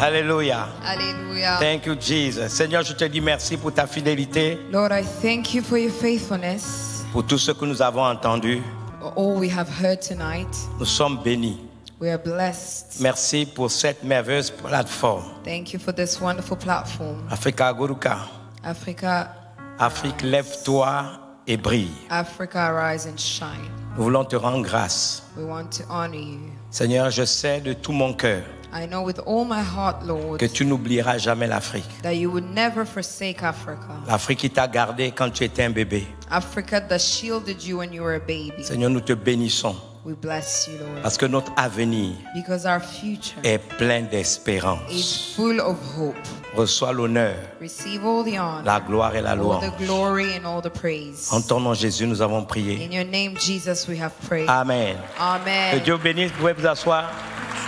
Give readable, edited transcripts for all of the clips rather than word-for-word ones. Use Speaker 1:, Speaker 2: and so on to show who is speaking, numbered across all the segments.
Speaker 1: Alléluia.
Speaker 2: Hallelujah.
Speaker 1: Thank you, Jesus. Seigneur, je te dis merci pour ta fidélité,
Speaker 2: Lord, I thank you for your faithfulness,
Speaker 1: pour tout ce que nous avons entendu.
Speaker 2: for all we have heard tonight.
Speaker 1: Nous sommes bénis.
Speaker 2: We are blessed.
Speaker 1: Merci pour cette merveilleuse plateforme.
Speaker 2: Thank you for this wonderful platform.
Speaker 1: Africa Guruka.
Speaker 2: Africa,
Speaker 1: Afrique, lève-toi et brille.
Speaker 2: Africa, arise and shine.
Speaker 1: Nous voulons te rendre grâce.
Speaker 2: We want to honor you.
Speaker 1: Seigneur, je sais de tout mon cœur
Speaker 2: I know with all my heart, Lord,
Speaker 1: que tu n'oublieras jamais l'Afrique.
Speaker 2: that you would never forsake Africa.
Speaker 1: L'Afrique qui t'a gardé quand tu étais un bébé.
Speaker 2: Africa that shielded you when you were a baby.
Speaker 1: Seigneur, nous te bénissons
Speaker 2: We bless you, Lord,
Speaker 1: parce que notre avenir
Speaker 2: because our future
Speaker 1: est plein d'espérance.
Speaker 2: is full of hope.
Speaker 1: Reçois l'honneur,
Speaker 2: Receive all the honor,
Speaker 1: la gloire et la
Speaker 2: all
Speaker 1: louange.
Speaker 2: the glory, and all the praise.
Speaker 1: En ton nom, Jésus, nous avons prié.
Speaker 2: In your name, Jesus, we have prayed.
Speaker 1: Amen. Que
Speaker 2: Amen.
Speaker 1: Dieu bénisse. Vous pouvez vous asseoir.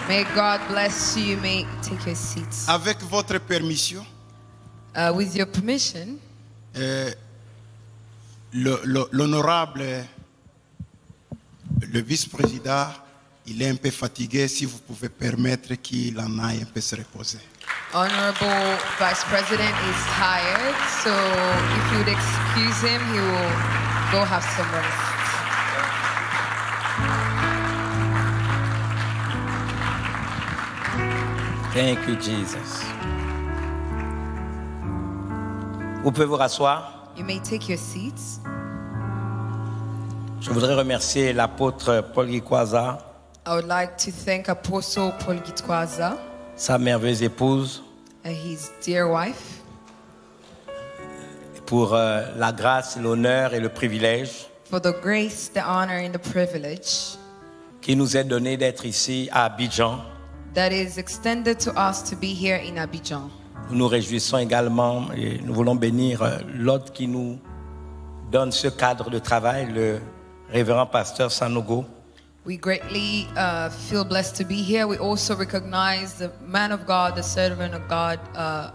Speaker 2: May God bless you. May take your seats.
Speaker 3: Avec votre permission,
Speaker 2: With your permission,
Speaker 3: l'honorable, le vice-président, il est un peu fatigué. Si vous pouvez permettre qu'il en aille un peu se reposer.
Speaker 2: Honorable Vice President is tired, so if you would excuse him, he will go have some rest.
Speaker 1: Thank you, Jesus. Vous pouvez vous rasseoir.
Speaker 2: You may take your seats.
Speaker 1: Je voudrais remercier l'apôtre Paul Gikwaza,
Speaker 2: I would like to thank Apostle Paul Gitwaza,
Speaker 1: sa merveilleuse épouse,
Speaker 2: his dear wife,
Speaker 1: pour la grâce, l'honneur et le privilège
Speaker 2: for the grace, the honor, and the privilege
Speaker 1: qui nous est donné d'être ici à Abidjan.
Speaker 2: that is extended to us to be here in Abidjan.
Speaker 1: Nous nous réjouissons également et nous voulons bénir l'autre qui nous donne ce cadre de travail, le révérend pasteur Sanogo.
Speaker 2: We greatly feel blessed to be here. We also recognize the man of God, the servant of God,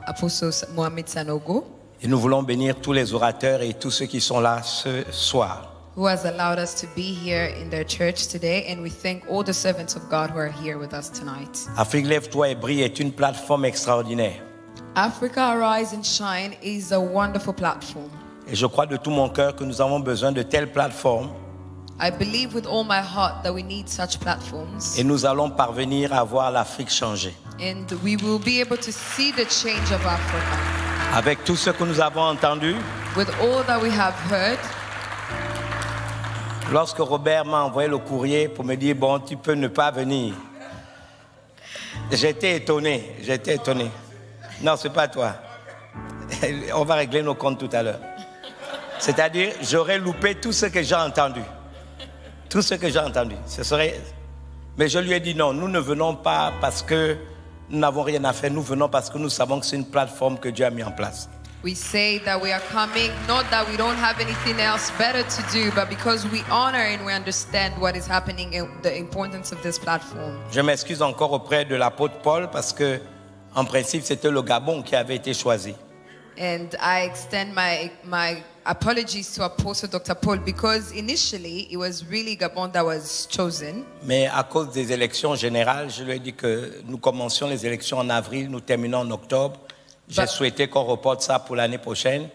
Speaker 2: Apostle Mohamed Sanogo,
Speaker 1: Et nous voulons bénir tous les orateurs et tous ceux qui sont là ce soir.
Speaker 2: who has allowed us to be here in their church today. And we thank all the servants of God who are here with us tonight.
Speaker 1: Afrique Lève-toi et brille est une plateforme extraordinaire.
Speaker 2: Africa Arise and Shine is a wonderful platform.
Speaker 1: Et je crois de tout mon cœur que nous avons besoin de telles plateformes
Speaker 2: I believe with all my heart that we need such platforms.
Speaker 1: et nous allons parvenir à voir l'Afrique changer.
Speaker 2: And we will be able to see the change of Africa.
Speaker 1: Avec tout ce que nous avons entendu,
Speaker 2: With all that we have heard,
Speaker 1: lorsque Robert m'a envoyé le courrier pour me dire, bon, tu peux ne pas venir. J'étais étonné. Non, c'est pas toi. On va régler nos comptes tout à l'heure. C'est-à-dire, j'aurais loupé tout ce que j'ai entendu. Tout ce que j'ai entendu. Ce serait... Mais je lui ai dit non, nous ne venons pas parce que nous n'avons rien à faire. Nous venons parce que nous savons que c'est une plateforme que Dieu a mis en place.
Speaker 2: we say that we are coming, not that we don't have anything else better to do, but because we honor and we understand what is happening and the importance of this platform.
Speaker 1: Je m'excuse encore auprès de l'apôtre Paul parce que, en principe, c'était le Gabon qui avait été choisi.
Speaker 2: And I extend my apologies to Apostle Dr. Paul because initially it was really Gabon that was chosen.
Speaker 1: Mais à cause des élections générales, je lui ai dit que nous commencions les élections en avril, nous terminons en octobre. J'ai souhaité qu'on reporte ça pour l'année prochaine.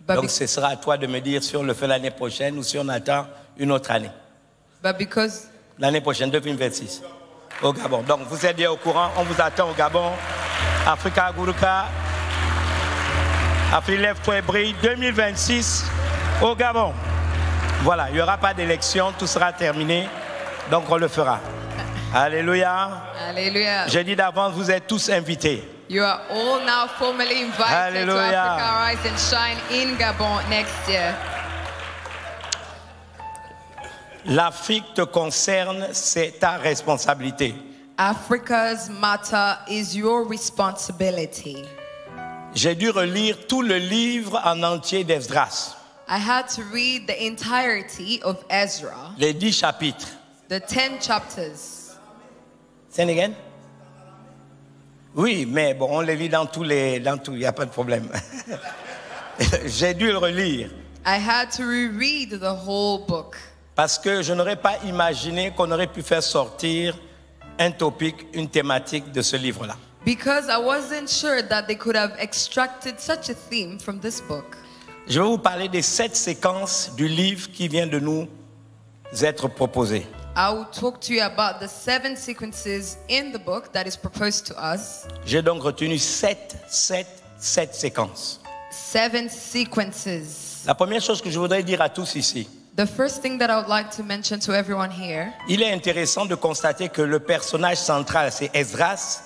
Speaker 1: Donc ce sera à toi de me dire si on le fait l'année prochaine ou si on attend une autre année.
Speaker 2: But because
Speaker 1: L'année prochaine, 2026, au Gabon. Donc vous êtes bien au courant, on vous attend au Gabon. Africa Guruka, Afrique Lève-toi et brille, 2026 au Gabon. Voilà, il n'y aura pas d'élection, tout sera terminé. Donc on le fera. Alléluia.
Speaker 2: Hallelujah.
Speaker 1: J'ai dit d'avance, vous êtes tous invités.
Speaker 2: You are all now formally invited
Speaker 1: Hallelujah.
Speaker 2: to Africa Rise and Shine in Gabon next year.
Speaker 1: L'Afrique te concerne, c'est ta responsabilité.
Speaker 2: Africa's matter is your responsibility.
Speaker 1: J'ai dû relire tout le livre en entier d'Esdras,
Speaker 2: I had to read the entirety of Ezra,
Speaker 1: les 10 chapitres.
Speaker 2: the 10 chapters.
Speaker 1: Say it again? Oui, mais bon, on les lit dans tout, il n'y a pas de problème. J'ai dû le relire
Speaker 2: I had to reread the whole book
Speaker 1: parce que je n'aurais pas imaginé qu'on aurait pu faire sortir un topic, une thématique de ce livre-là.
Speaker 2: Because I wasn't sure that they could have extracted such a theme from this book.
Speaker 1: Je vais vous parler des 7 séquences du livre qui vient de nous être proposé.
Speaker 2: I will talk to you about the 7 sequences in the book that is proposed to us.
Speaker 1: J'ai donc retenu 7 séquences.
Speaker 2: 7 sequences.
Speaker 1: La première chose que je voudrais dire à tous ici,
Speaker 2: The first thing that I would like to mention to everyone here,
Speaker 1: il est intéressant de constater que le personnage central, c'est Esdras,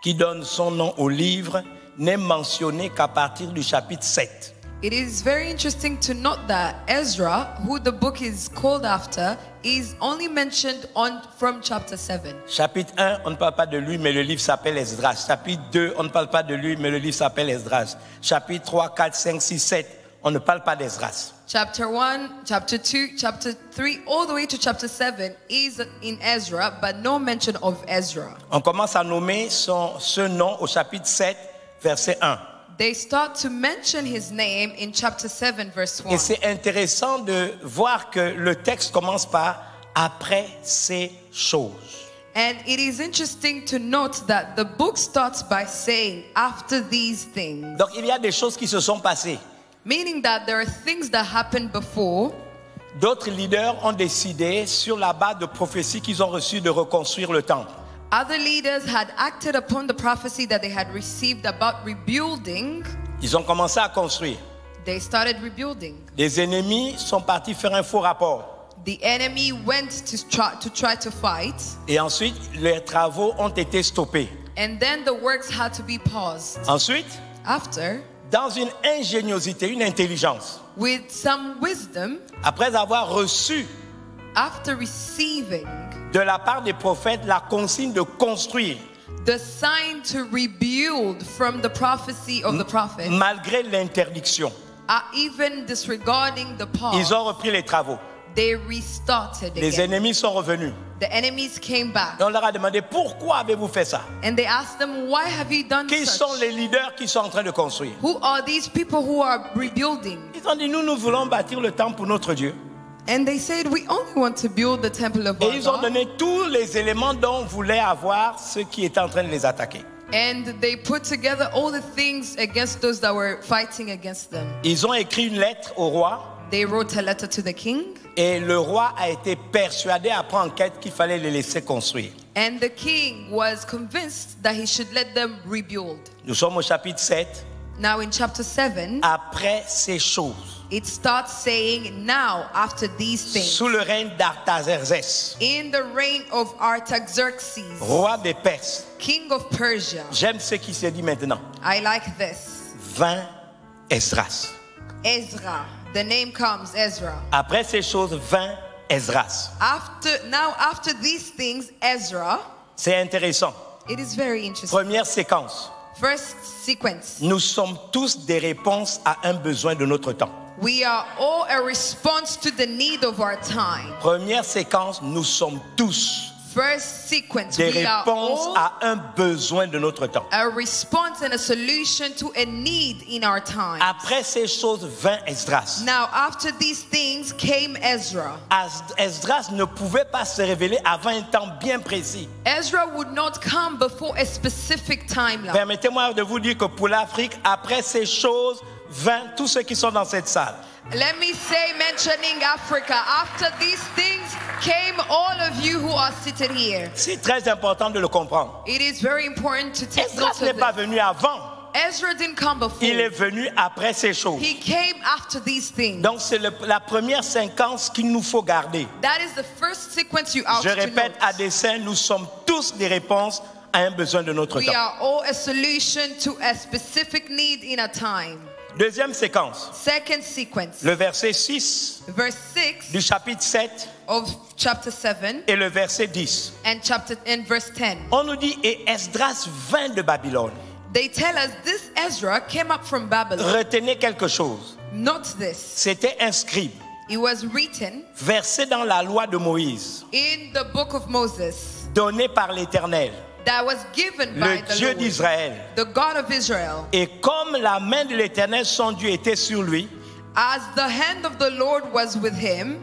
Speaker 1: qui donne son nom au livre, n'est mentionné qu'à partir du chapitre 7.
Speaker 2: it is very interesting to note that Ezra, who the book is called after, is only mentioned from chapter 7.
Speaker 1: Chapitre 1, on ne parle pas de lui, mais le livre s'appelle Esdras. Chapitre 2, on ne parle pas de lui, mais le livre s'appelle Esdras. Chapitre 3, 4, 5, 6, 7, on ne parle pas d'Esdras.
Speaker 2: Chapter 1, chapter 2, chapter 3, all the way to chapter 7 is in Ezra, but no mention of Ezra.
Speaker 1: On commence à nommer ce nom au chapitre 7, verset 1.
Speaker 2: They start to mention his name in chapter 7, verse 1.
Speaker 1: Et c'est intéressant de voir que le texte commence par « après ces choses ».
Speaker 2: And it is interesting to note that the book starts by saying, after these things.
Speaker 1: Donc il y a des choses qui se sont passées.
Speaker 2: Meaning that there are things that happened before.
Speaker 1: D'autres leaders ont décidé, sur la base de prophéties qu'ils ont reçues, de reconstruire le temple.
Speaker 2: Other leaders had acted upon the prophecy that they had received about rebuilding.
Speaker 1: Ils ont commencé à construire.
Speaker 2: They started rebuilding.
Speaker 1: Les ennemis sont partis faire un faux rapport.
Speaker 2: The enemy went to try to fight.
Speaker 1: Et ensuite, les travaux ont été stoppés.
Speaker 2: And then the works had to be paused.
Speaker 1: Ensuite,
Speaker 2: After,
Speaker 1: dans une ingéniosité, une intelligence,
Speaker 2: with some wisdom,
Speaker 1: après avoir reçu
Speaker 2: after receiving
Speaker 1: de la part des prophètes la consigne de construire,
Speaker 2: the sign to rebuild from the prophecy of the prophet,
Speaker 1: malgré l'interdiction,
Speaker 2: even disregarding the
Speaker 1: ils
Speaker 2: pause,
Speaker 1: ont repris les travaux.
Speaker 2: they restarted
Speaker 1: Les
Speaker 2: again.
Speaker 1: ennemis sont revenus.
Speaker 2: The enemies came back.
Speaker 1: Et on leur a demandé pourquoi avez-vous fait ça?
Speaker 2: And they asked them, why have you done
Speaker 1: Qui sont
Speaker 2: such?
Speaker 1: les leaders qui sont en train de construire?
Speaker 2: Who are these people who are rebuilding?
Speaker 1: Ils ont dit nous voulons bâtir le temple pour notre Dieu.
Speaker 2: And they said, we only want to build the temple of
Speaker 1: Et
Speaker 2: our
Speaker 1: ils ont
Speaker 2: God.
Speaker 1: donné tous les éléments dont voulaient avoir ceux qui étaient en train de les attaquer.
Speaker 2: And they put together all the things against those that were fighting against them.
Speaker 1: Ils ont écrit une lettre au roi
Speaker 2: They wrote a letter to the king.
Speaker 1: et le roi a été persuadé après enquête qu'il fallait les laisser construire.
Speaker 2: And the king was convinced that he should let them rebuild.
Speaker 1: Nous sommes au chapitre 7.
Speaker 2: Now in chapter 7,
Speaker 1: Après ces choses,
Speaker 2: it starts saying, now after these things,
Speaker 1: sous le règne d'Artaxerxès,
Speaker 2: in the reign of Artaxerxes,
Speaker 1: roi des Perses,
Speaker 2: king of Persia,
Speaker 1: j'aime ce qui se dit maintenant,
Speaker 2: I like this,
Speaker 1: vint Esdras.
Speaker 2: Ezra, the name comes, Ezra.
Speaker 1: Après ces choses, vint Esdras.
Speaker 2: After these things, Ezra,
Speaker 1: C'est intéressant.
Speaker 2: it is very interesting.
Speaker 1: Première séquence.
Speaker 2: First sequence,
Speaker 1: Nous sommes tous des réponses à un besoin de notre temps.
Speaker 2: we are all a response to the need of our time.
Speaker 1: Première séquence, nous sommes tous
Speaker 2: First sequence,
Speaker 1: des
Speaker 2: we are
Speaker 1: réponses
Speaker 2: all
Speaker 1: à un besoin de notre temps.
Speaker 2: a response and a solution to a need in our time.
Speaker 1: Après ces choses, vint Esdras.
Speaker 2: Now, after these things came Ezra.
Speaker 1: Esdras ne pouvait pas se révéler avant un temps bien précis.
Speaker 2: Ezra would not come before a specific timeline.
Speaker 1: Permettez-moi de vous dire que pour l'Afrique, après ces choses, vint tous ceux qui sont dans cette salle.
Speaker 2: Let me say, mentioning Africa, after these things came all of you who are seated here.
Speaker 1: C'est très important de le comprendre.
Speaker 2: It is very important to take
Speaker 1: Esdras
Speaker 2: note
Speaker 1: n'est
Speaker 2: of
Speaker 1: pas
Speaker 2: this.
Speaker 1: venu avant,
Speaker 2: Ezra didn't come before.
Speaker 1: il est venu après ces choses.
Speaker 2: He came after these things.
Speaker 1: Donc c'est la première séquence qu'il nous faut garder.
Speaker 2: That is the first sequence you ought
Speaker 1: Je
Speaker 2: to
Speaker 1: répète à
Speaker 2: note.
Speaker 1: dessein, nous sommes tous des réponses à un besoin de notre
Speaker 2: We
Speaker 1: temps.
Speaker 2: are all a solution to a specific need in a time.
Speaker 1: Deuxième séquence,
Speaker 2: Second sequence,
Speaker 1: le verset 6
Speaker 2: verse 6
Speaker 1: du chapitre 7
Speaker 2: of chapter 7
Speaker 1: et le verset 10.
Speaker 2: and verse 10.
Speaker 1: On nous dit, et Esdras vint de Babylone.
Speaker 2: They tell us this Ezra came up from Babylon.
Speaker 1: Retenez quelque chose,
Speaker 2: Note this.
Speaker 1: c'était un scribe,
Speaker 2: It was written
Speaker 1: versé dans la loi de Moïse,
Speaker 2: in the book of Moses
Speaker 1: donné par l'Éternel,
Speaker 2: that was given by
Speaker 1: le
Speaker 2: the
Speaker 1: Dieu
Speaker 2: Lord,
Speaker 1: d'Israël.
Speaker 2: the God of Israel.
Speaker 1: Et comme la main de l'Éternel, son Dieu, était sur lui,
Speaker 2: As the hand of the Lord was with him,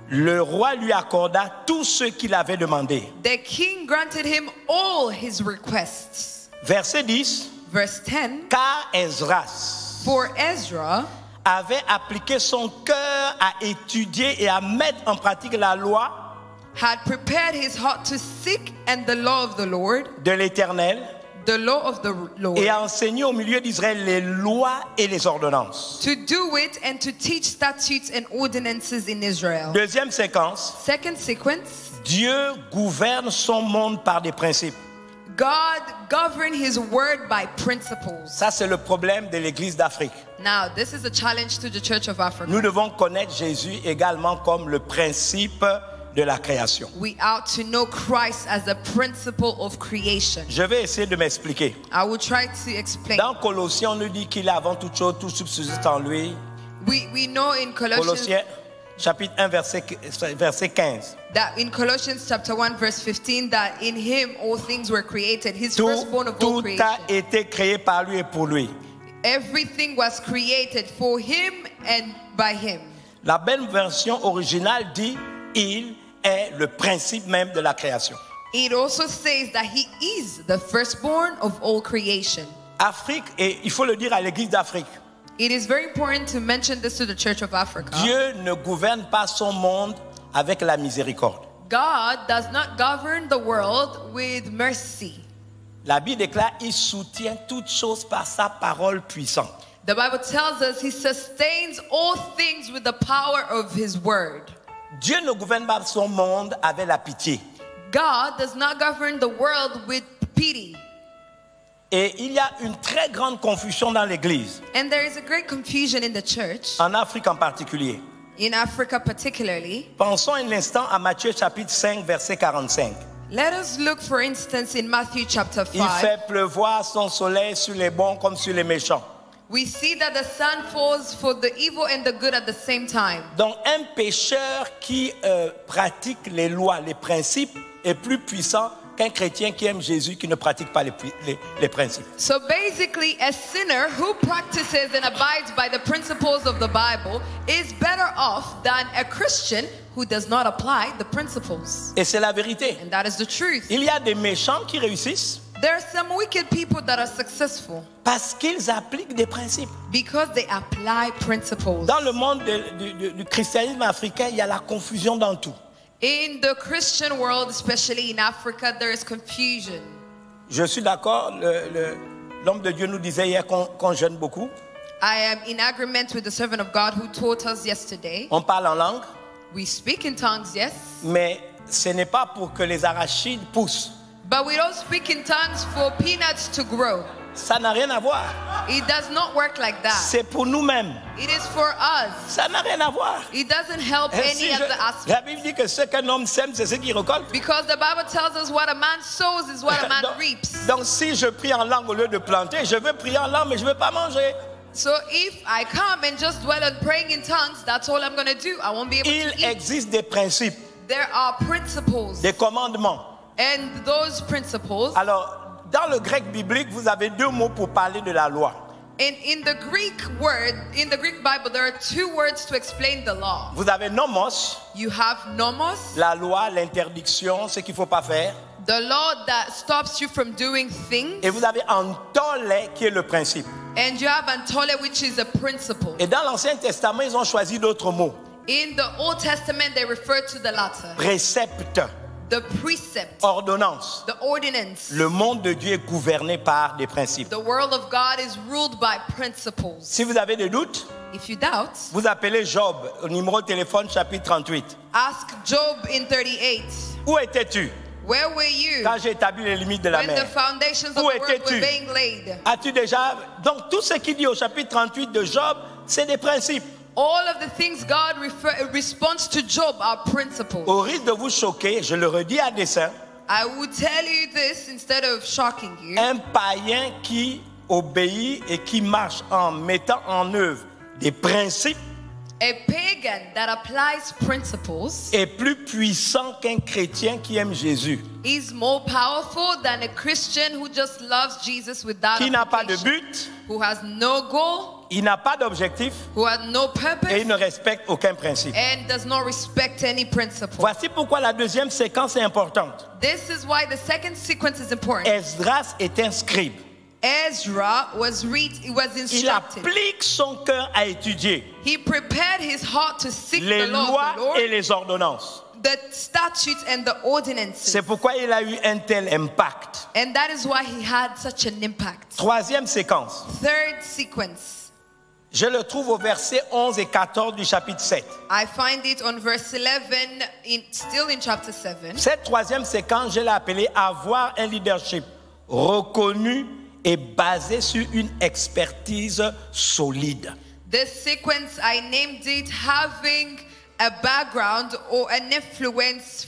Speaker 1: le roi lui accorda tout ce qu'il avait demandé.
Speaker 2: the king granted him all his requests.
Speaker 1: Verset 10.
Speaker 2: Verse 10.
Speaker 1: Car Esdras
Speaker 2: For Ezra
Speaker 1: avait appliqué son cœur à étudier et à mettre en pratique la loi
Speaker 2: had prepared his heart to seek and the law of the Lord,
Speaker 1: de l'Éternel
Speaker 2: the law of the Lord,
Speaker 1: et à enseigner au milieu d'Israël les lois et les ordonnances.
Speaker 2: to do it and to teach statutes and ordinances in Israel.
Speaker 1: Deuxième séquence,
Speaker 2: Second sequence,
Speaker 1: Dieu gouverne son monde par des principes.
Speaker 2: God governed his word by principles.
Speaker 1: Ça, c'est le problème de l'Église d'Afrique.
Speaker 2: Now, this is a challenge to the Church of Africa.
Speaker 1: Nous devons connaître Jésus également comme le principe de la création.
Speaker 2: We ought to know Christ as the principle of creation.
Speaker 1: Je vais essayer de m'expliquer.
Speaker 2: I will try to explain.
Speaker 1: Dans Colossiens, on nous dit qu'il est avant toute chose, tout subsiste en lui.
Speaker 2: We know in
Speaker 1: Colossiens, chapitre 1, verset 15.
Speaker 2: that in Colossians chapter 1 verse 15 that in him all things were created. His firstborn of all
Speaker 1: Tout a
Speaker 2: creation.
Speaker 1: été créé par lui et pour lui.
Speaker 2: Everything was created for him and by him.
Speaker 1: La belle version originale dit il est le principe même de la création.
Speaker 2: It also says that he is the firstborn of all creation.
Speaker 1: Afrique, et il faut le dire à l'Église d'Afrique,
Speaker 2: It is very important to mention this to the Church of Africa.
Speaker 1: Dieu ne gouverne pas son monde avec la miséricorde.
Speaker 2: God does not govern the world with mercy.
Speaker 1: La Bible déclare il soutient toutes choses par sa parole puissante.
Speaker 2: The Bible tells us he sustains all things with the power of his word.
Speaker 1: Dieu ne gouverne pas son monde avec la pitié.
Speaker 2: God does not govern the world with pity.
Speaker 1: Et il y a une très grande confusion dans l'Église,
Speaker 2: And there is a great confusion in the church,
Speaker 1: en Afrique en particulier.
Speaker 2: in Africa particularly.
Speaker 1: Pensons un instant à Matthieu chapitre 5, verset 45.
Speaker 2: Let us look, for instance, in Matthew chapter
Speaker 1: Il
Speaker 2: 5.
Speaker 1: fait pleuvoir son soleil sur les bons comme sur les méchants.
Speaker 2: We see that the sun falls for the evil and the good at the same time.
Speaker 1: Donc un pécheur qui pratique les lois, les principes est plus puissant qu'un chrétien qui aime Jésus qui ne pratique pas les principes.
Speaker 2: So basically, a sinner who practices and abides by the principles of the Bible is better off than a Christian who does not apply the principles.
Speaker 1: Et c'est la vérité.
Speaker 2: And that is the truth.
Speaker 1: Il y a des méchants qui réussissent
Speaker 2: There are some wicked people that are successful
Speaker 1: parce qu'ils appliquent des principes.
Speaker 2: because they apply principles.
Speaker 1: Dans le monde du christianisme africain, il y a la confusion dans tout.
Speaker 2: In the Christian world, especially in Africa, there is confusion.
Speaker 1: Je suis d'accord, l'homme de Dieu nous disait hier qu'on jeûne beaucoup.
Speaker 2: I am in agreement with the servant of God who taught us yesterday.
Speaker 1: On parle en langue,
Speaker 2: We speak in tongues, yes,
Speaker 1: mais ce n'est pas pour que les arachides poussent.
Speaker 2: but we don't speak in tongues for peanuts to grow.
Speaker 1: Ça n'a rien à voir.
Speaker 2: It does not work like that.
Speaker 1: C'est pour nous-mêmes.
Speaker 2: It is for us.
Speaker 1: Ça n'a rien à voir.
Speaker 2: It doesn't help
Speaker 1: Et
Speaker 2: any
Speaker 1: si
Speaker 2: of the
Speaker 1: la
Speaker 2: aspects.
Speaker 1: Bible dit que ce qu'un homme sème, c'est ce qu'il récolte.
Speaker 2: Because the Bible tells us what a man sows is what a man
Speaker 1: donc,
Speaker 2: reaps.
Speaker 1: donc si je prie en langue au lieu de planter, je veux prier en langue, mais je ne veux pas manger.
Speaker 2: So if I come and just dwell on praying in tongues, that's all I'm going to do. I won't be able
Speaker 1: Il
Speaker 2: to eat.
Speaker 1: existe des principes,
Speaker 2: There are principles.
Speaker 1: des commandements.
Speaker 2: And those principles,
Speaker 1: Alors, dans le grec biblique, vous avez deux mots pour parler de la loi.
Speaker 2: and in the Greek word, in the Greek Bible, there are two words to explain the law.
Speaker 1: Vous avez nomos,
Speaker 2: You have nomos,
Speaker 1: la loi, l'interdiction, ce qu'il ne faut pas faire.
Speaker 2: the law that stops you from doing things.
Speaker 1: Et vous avez antole, qui est le principe.
Speaker 2: And you have antole, which is a principle.
Speaker 1: Et dans l'Ancien Testament, ils ont choisi d'autres mots.
Speaker 2: In the Old Testament, they refer to the latter,
Speaker 1: Précepte,
Speaker 2: the precept,
Speaker 1: ordonnance.
Speaker 2: the ordinance.
Speaker 1: Le monde de Dieu est gouverné par des principes.
Speaker 2: The world of God is ruled by principles.
Speaker 1: Si vous avez des doutes,
Speaker 2: If you doubt,
Speaker 1: vous appelez Job, au numéro de téléphone chapitre 38.
Speaker 2: ask Job in 38.
Speaker 1: Où étais-tu
Speaker 2: Where were you
Speaker 1: quand j'ai établi les limites de la
Speaker 2: when the
Speaker 1: mer?
Speaker 2: foundations of
Speaker 1: Où
Speaker 2: the world
Speaker 1: étais-tu?
Speaker 2: were being laid?
Speaker 1: As-tu déjà... Donc tout ce qu'il dit au chapitre 38 de Job, c'est des principes.
Speaker 2: All of the things God responds to Job are principles.
Speaker 1: Au risque de vous choquer, je le redis à dessein,
Speaker 2: I would tell you this instead of shocking you.
Speaker 1: un païen qui obéit et qui marche en mettant en œuvre des principes
Speaker 2: A pagan that applies principles
Speaker 1: est plus puissant qu'un chrétien qui aime Jésus,
Speaker 2: is more powerful than a Christian who just loves Jesus without
Speaker 1: qui n'a pas de
Speaker 2: application,
Speaker 1: but,
Speaker 2: who has no goal,
Speaker 1: il n'a pas d'objectif
Speaker 2: who had no
Speaker 1: et
Speaker 2: purpose
Speaker 1: il ne respecte aucun principe.
Speaker 2: and does not respect any principle.
Speaker 1: Voici pourquoi la deuxième séquence est importante.
Speaker 2: This is why the second sequence is important.
Speaker 1: Esdras est un scribe.
Speaker 2: Ezra was
Speaker 1: Il
Speaker 2: instructed.
Speaker 1: applique son cœur à étudier
Speaker 2: He prepared his heart to seek
Speaker 1: les
Speaker 2: the law
Speaker 1: lois
Speaker 2: of the Lord,
Speaker 1: et les ordonnances.
Speaker 2: the statutes and the ordinances.
Speaker 1: C'est pourquoi il a eu un tel impact.
Speaker 2: And that is why he had such an impact.
Speaker 1: Troisième séquence.
Speaker 2: Third sequence.
Speaker 1: Je le trouve au verset 11 et 14 du chapitre 7.
Speaker 2: I find it on verse 11, still in chapter 7.
Speaker 1: Cette troisième séquence, je l'ai appelée avoir un leadership reconnu et basé sur une expertise solide.
Speaker 2: This sequence, I named it having a background or an influence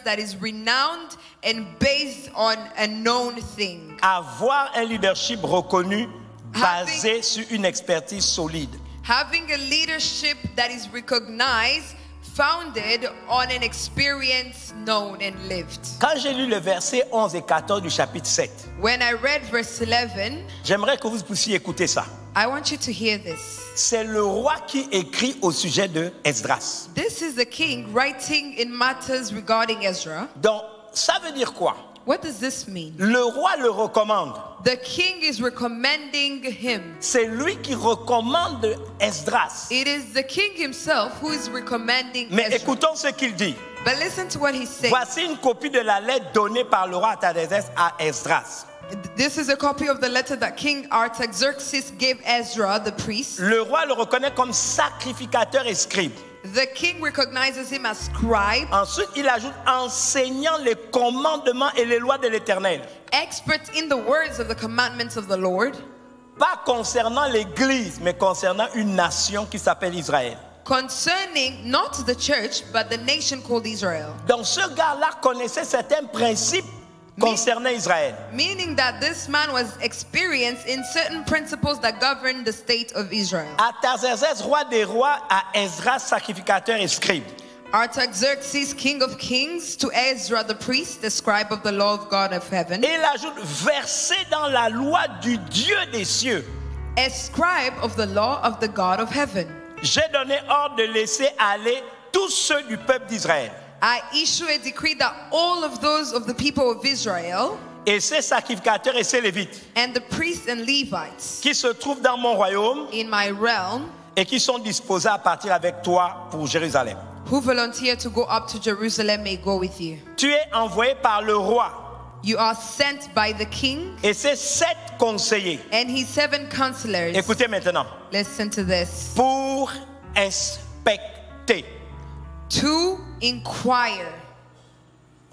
Speaker 2: that is renowned and based on a known thing.
Speaker 1: Avoir un leadership reconnu basé sur une expertise solide.
Speaker 2: Having a leadership that is recognized, founded on an experience known and lived.
Speaker 1: Quand j'ai lu le verset 11 et 14 du chapitre 7,
Speaker 2: When I read verse 11,
Speaker 1: j'aimerais que vous puissiez écouter ça.
Speaker 2: I want you to hear this.
Speaker 1: C'est le roi qui écrit au sujet de Esdras.
Speaker 2: This is the king writing in matters regarding Ezra.
Speaker 1: Donc, ça veut dire quoi?
Speaker 2: What does this mean?
Speaker 1: Le roi le recommande.
Speaker 2: The king is recommending him.
Speaker 1: C'est lui qui recommande Esdras.
Speaker 2: It is the king himself who is recommending
Speaker 1: Mais
Speaker 2: Ezra.
Speaker 1: écoutons ce qu'il dit.
Speaker 2: But listen to what he says.
Speaker 1: Voici une copie de la lettre donnée par le roi Artaxerxès à Esdras.
Speaker 2: This is a copy of the letter that King Artaxerxes gave Ezra, the priest.
Speaker 1: Le roi le reconnaît comme sacrificateur et scribe.
Speaker 2: The king recognizes him as scribe,
Speaker 1: Ensuite, il ajoute enseignant les commandements et les lois de l'Éternel.
Speaker 2: expert in the words of the commandments of the Lord,
Speaker 1: Pas concernant l'Église, mais concernant une nation qui s'appelle Israël.
Speaker 2: concerning not the church, but the nation called Israel.
Speaker 1: Donc ce gars-là connaissait certains principes concernant Israël.
Speaker 2: Meaning that this man was experienced in certain principles that govern the state of Israel.
Speaker 1: Artaxerxès, roi des rois, à Esdras, sacrificateur et scribe.
Speaker 2: Artaxerxes, king of kings, to Ezra the priest, the scribe of the law of God of heaven,
Speaker 1: Et il ajoute versé dans la loi du Dieu des cieux.
Speaker 2: a scribe of the law of the God of heaven.
Speaker 1: J'ai donné ordre de laisser aller tous ceux du peuple d'Israël.
Speaker 2: I issue a decree that all of those of the people of Israel
Speaker 1: Et ces sacrificateurs et ces lévites
Speaker 2: and the priests and Levites
Speaker 1: qui se trouvent dans mon royaume
Speaker 2: in my realm
Speaker 1: et qui sont disposés à partir avec toi pour Jérusalem.
Speaker 2: who volunteer to go up to Jerusalem may go with you.
Speaker 1: Tu es envoyé par le roi
Speaker 2: You are sent by the king
Speaker 1: et ses 7 conseillers.
Speaker 2: and his 7 counselors.
Speaker 1: Écoutez maintenant.
Speaker 2: Listen to this.
Speaker 1: Pour inspecter.
Speaker 2: To inquire.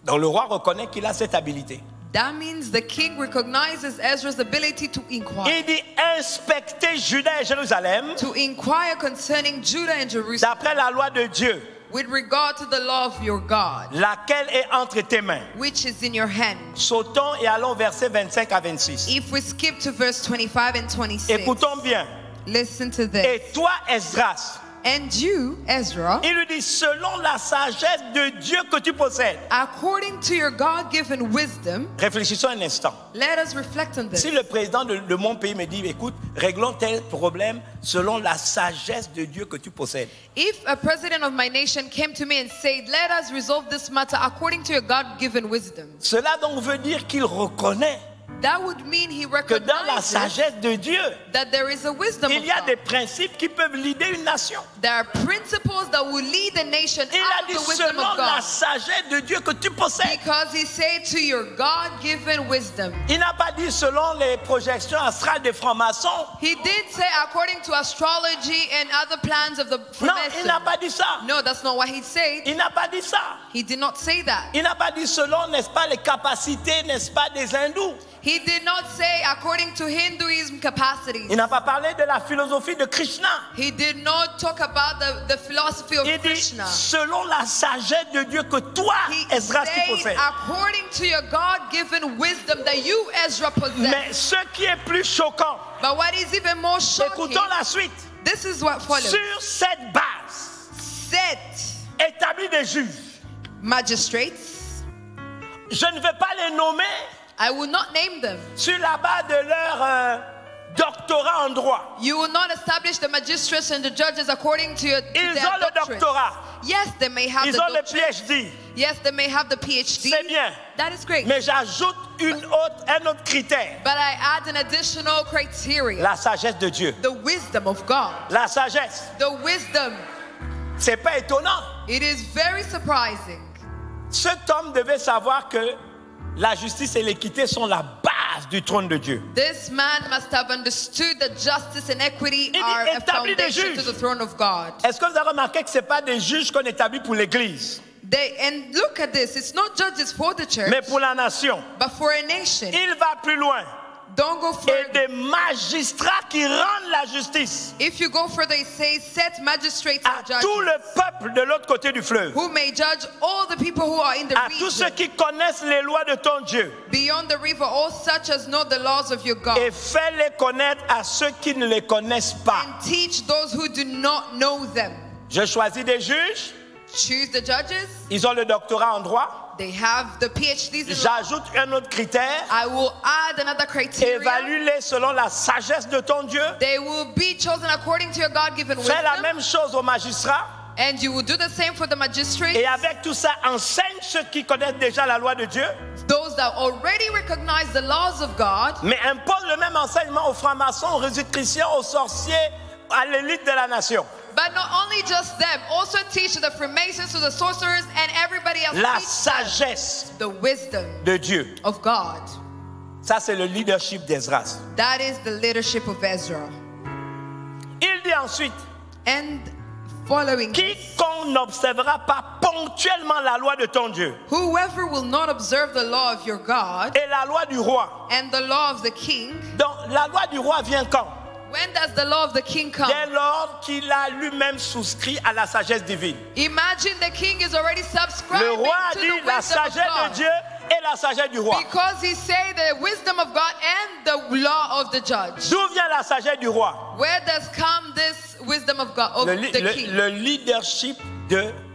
Speaker 1: Donc le roi reconnaît qu'il a cette habilité.
Speaker 2: That means the king recognizes Ezra's ability to inquire.
Speaker 1: Il dit inspecter Juda et Jérusalem
Speaker 2: To inquire concerning Judah and Jerusalem
Speaker 1: d'après la loi de Dieu,
Speaker 2: with regard to the law of your God,
Speaker 1: laquelle est entre tes mains.
Speaker 2: which is in your hand.
Speaker 1: Sautons et allons versets 25 à 26.
Speaker 2: If we skip to verse 25 and 26,
Speaker 1: Écoutons bien.
Speaker 2: listen to this.
Speaker 1: Et toi, Esdras,
Speaker 2: And you, Ezra,
Speaker 1: il lui dit selon la sagesse de Dieu que tu possèdes.
Speaker 2: according to your God-given wisdom,
Speaker 1: Réfléchissons un instant.
Speaker 2: let us reflect on this.
Speaker 1: Si le président de mon pays me dit, écoute, réglons tel problème selon la sagesse de Dieu que tu possèdes.
Speaker 2: If a president of my nation came to me and said, let us resolve this matter according to your God-given wisdom,
Speaker 1: Cela donc veut dire qu'il reconnaît
Speaker 2: that would mean he
Speaker 1: que dans la
Speaker 2: recognizes
Speaker 1: sagesse de Dieu,
Speaker 2: that there is a wisdom
Speaker 1: il
Speaker 2: of
Speaker 1: y a
Speaker 2: God.
Speaker 1: des principes qui peuvent leader une nation.
Speaker 2: There are principles that will lead the nation
Speaker 1: Il a
Speaker 2: out
Speaker 1: dit
Speaker 2: of the wisdom
Speaker 1: selon
Speaker 2: of
Speaker 1: la
Speaker 2: God.
Speaker 1: sagesse de Dieu que tu possèdes.
Speaker 2: Because he said to your God-given wisdom.
Speaker 1: Il n'a pas dit selon les projections astrales des francs-maçons.
Speaker 2: He did say according to astrology and other plans of the
Speaker 1: Non, il n'a
Speaker 2: Freemason.
Speaker 1: pas dit ça.
Speaker 2: No, that's not what he said.
Speaker 1: Il n'a pas dit ça.
Speaker 2: He did not say that.
Speaker 1: Il n'a pas dit selon, n'est-ce pas, les capacités, n'est-ce pas, des hindous.
Speaker 2: He did not say according to Hinduism capacities.
Speaker 1: Il n'a pas parlé de la philosophie de Krishna.
Speaker 2: He did not talk about the philosophy of
Speaker 1: Il dit
Speaker 2: Krishna.
Speaker 1: selon la sagesse de Dieu que toi,
Speaker 2: He
Speaker 1: Esdras, tu
Speaker 2: said
Speaker 1: possèdes.
Speaker 2: according to your God-given wisdom that you, Ezra, possess.
Speaker 1: Mais ce qui est plus choquant,
Speaker 2: But what is even more shocking,
Speaker 1: écoutons la suite.
Speaker 2: this is what follows.
Speaker 1: Sur cette base
Speaker 2: Set
Speaker 1: établie des juges,
Speaker 2: magistrates,
Speaker 1: je ne vais pas les nommer
Speaker 2: I will not name them
Speaker 1: sur la base de leur doctorat en droit.
Speaker 2: You will not establish the magistrates and the judges according to
Speaker 1: Ils
Speaker 2: their
Speaker 1: ont le
Speaker 2: doctrines.
Speaker 1: doctorat.
Speaker 2: Yes, they may have
Speaker 1: Ils
Speaker 2: the
Speaker 1: ont le
Speaker 2: doctrine.
Speaker 1: PhD.
Speaker 2: Yes, they may have the PhD.
Speaker 1: C'est bien.
Speaker 2: That is great.
Speaker 1: Mais j'ajoute un autre critère.
Speaker 2: But I add an additional criteria.
Speaker 1: La sagesse de Dieu.
Speaker 2: The wisdom of God.
Speaker 1: La sagesse.
Speaker 2: The wisdom.
Speaker 1: C'est pas étonnant.
Speaker 2: It is very surprising.
Speaker 1: Cet homme devait savoir que la justice et l'équité sont la base du trône de Dieu.
Speaker 2: This man must have understood that justice and equity
Speaker 1: Il
Speaker 2: are a
Speaker 1: établit des
Speaker 2: foundation to
Speaker 1: juges.
Speaker 2: the throne of God.
Speaker 1: Est-ce que vous avez remarqué que ce n'est pas des juges qu'on établit pour l'Église,
Speaker 2: And look at this. It's not judges for the church,
Speaker 1: mais pour la nation?
Speaker 2: but for a nation.
Speaker 1: Il va plus loin.
Speaker 2: Don't go
Speaker 1: Et
Speaker 2: further.
Speaker 1: des magistrats qui rendent la justice
Speaker 2: If you go further, it says, set magistrates
Speaker 1: à
Speaker 2: and judges
Speaker 1: tout le peuple de l'autre côté du fleuve,
Speaker 2: who may judge all the people who are in the
Speaker 1: à tous ceux
Speaker 2: region
Speaker 1: qui connaissent les lois de ton Dieu,
Speaker 2: beyond the river, all such as know the laws of your God,
Speaker 1: et fais-les connaître à ceux qui ne les connaissent pas.
Speaker 2: and teach those who do not know them.
Speaker 1: Je choisis des juges,
Speaker 2: Choose the judges.
Speaker 1: ils ont le doctorat en droit.
Speaker 2: They have the PhDs in law.
Speaker 1: J'ajoute un autre critère,
Speaker 2: I will add another criteria.
Speaker 1: évalue-les selon la sagesse de ton Dieu.
Speaker 2: They will be chosen according to your God-given
Speaker 1: Fais la
Speaker 2: wisdom.
Speaker 1: même chose aux magistrats.
Speaker 2: And you will do the same for the magistrates.
Speaker 1: Et avec tout ça, enseigne ceux qui connaissent déjà la loi de Dieu,
Speaker 2: Those that already recognize the laws of God.
Speaker 1: mais impose le même enseignement aux francs-maçons, aux résicruciens, aux sorciers, à l'élite de la nation.
Speaker 2: But not only just them, also teach to the Freemasons, to the sorcerers, and everybody else.
Speaker 1: La
Speaker 2: Teach them
Speaker 1: sagesse
Speaker 2: the wisdom
Speaker 1: de Dieu.
Speaker 2: of God.
Speaker 1: Ça, c'est le leadership d'Esdras.
Speaker 2: That is the leadership of Ezra.
Speaker 1: Il dit ensuite,
Speaker 2: And following this,
Speaker 1: quiconque n'observera pas ponctuellement la loi de ton Dieu
Speaker 2: whoever will not observe the law of your God
Speaker 1: et la loi du roi.
Speaker 2: and the law of the king.
Speaker 1: Donc, la loi du roi vient quand?
Speaker 2: When does the law of the king come?
Speaker 1: Dès lors qu'il a lui-même souscrit à la sagesse divine.
Speaker 2: Imagine the king is already
Speaker 1: Le
Speaker 2: subscribing
Speaker 1: roi a
Speaker 2: to
Speaker 1: dit
Speaker 2: the
Speaker 1: la
Speaker 2: wisdom of
Speaker 1: sagesse de
Speaker 2: God.
Speaker 1: Dieu et la sagesse du roi.
Speaker 2: Because he say the wisdom of God and the law of the judge.
Speaker 1: D'où vient la sagesse du roi?
Speaker 2: Where does come this wisdom of God, of the king?
Speaker 1: Le leadership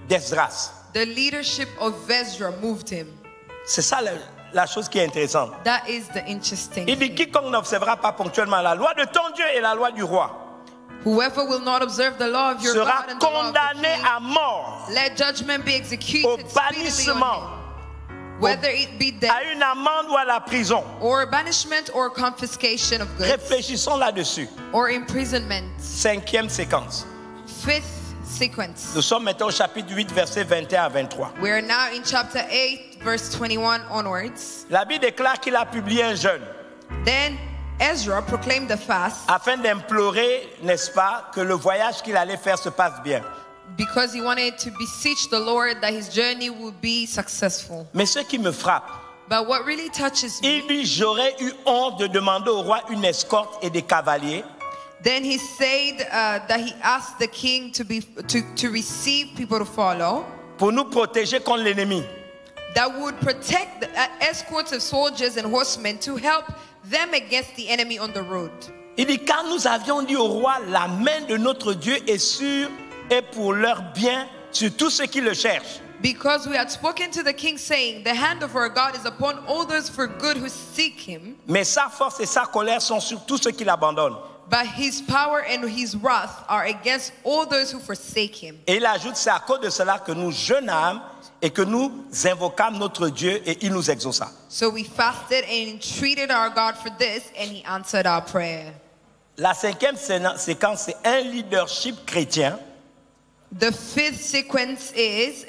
Speaker 1: d'Esdras.
Speaker 2: The leadership of Ezra moved him.
Speaker 1: C'est ça la chose qui est intéressante.
Speaker 2: That is the interesting
Speaker 1: Il dit
Speaker 2: thing.
Speaker 1: quiconque n'observera pas ponctuellement la loi de ton Dieu et la loi du roi
Speaker 2: Whoever will not observe the law of your
Speaker 1: sera
Speaker 2: God and the law of the
Speaker 1: condamné
Speaker 2: king,
Speaker 1: à mort,
Speaker 2: let judgment be
Speaker 1: au
Speaker 2: executed speedily
Speaker 1: bannissement,
Speaker 2: on him, whether it be
Speaker 1: à
Speaker 2: death
Speaker 1: une amende ou à la prison.
Speaker 2: or banishment or confiscation of goods
Speaker 1: Réfléchissons là-dessus.
Speaker 2: or imprisonment.
Speaker 1: 5e séquence.
Speaker 2: Fifth sequence.
Speaker 1: Nous sommes maintenant au chapitre 8, versets 21 à 23.
Speaker 2: We are now in chapter 8, verse 21 onwards.
Speaker 1: La Bible déclare qu'il a publié un jeûne
Speaker 2: Then Ezra proclaimed the fast
Speaker 1: afin d'implorer, n'est-ce pas, que le voyage qu'il allait faire se passe bien.
Speaker 2: because he wanted to beseech the Lord that his journey would be successful.
Speaker 1: Mais ce qui me frappe,
Speaker 2: But what really touches me,
Speaker 1: il dit, j'aurais eu honte de demander au roi une escorte et des cavaliers
Speaker 2: then he said that he asked the king to receive people to follow
Speaker 1: pour nous protéger contre l'ennemi.
Speaker 2: that would protect the escorts of soldiers and horsemen to help them against the enemy on the road.
Speaker 1: Il dit, car nous avions dit au roi, la main de notre Dieu est sûre et pour leur bien sur tous ceux qui le cherchent.
Speaker 2: Because we had spoken to the king saying, the hand of our God is upon all those for good who seek him,
Speaker 1: Mais sa force et sa colère sont sur tous ceux qui l'abandonnent.
Speaker 2: but his power and his wrath are against all those who forsake him.
Speaker 1: Et il ajoute, c'est à cause de cela que nous jeûnâmes et que nous invoquâmes notre Dieu et il nous exauça.
Speaker 2: So we fasted and entreated our God for this, and he answered our prayer.
Speaker 1: La 5e séquence, c'est un leadership chrétien
Speaker 2: The fifth sequence is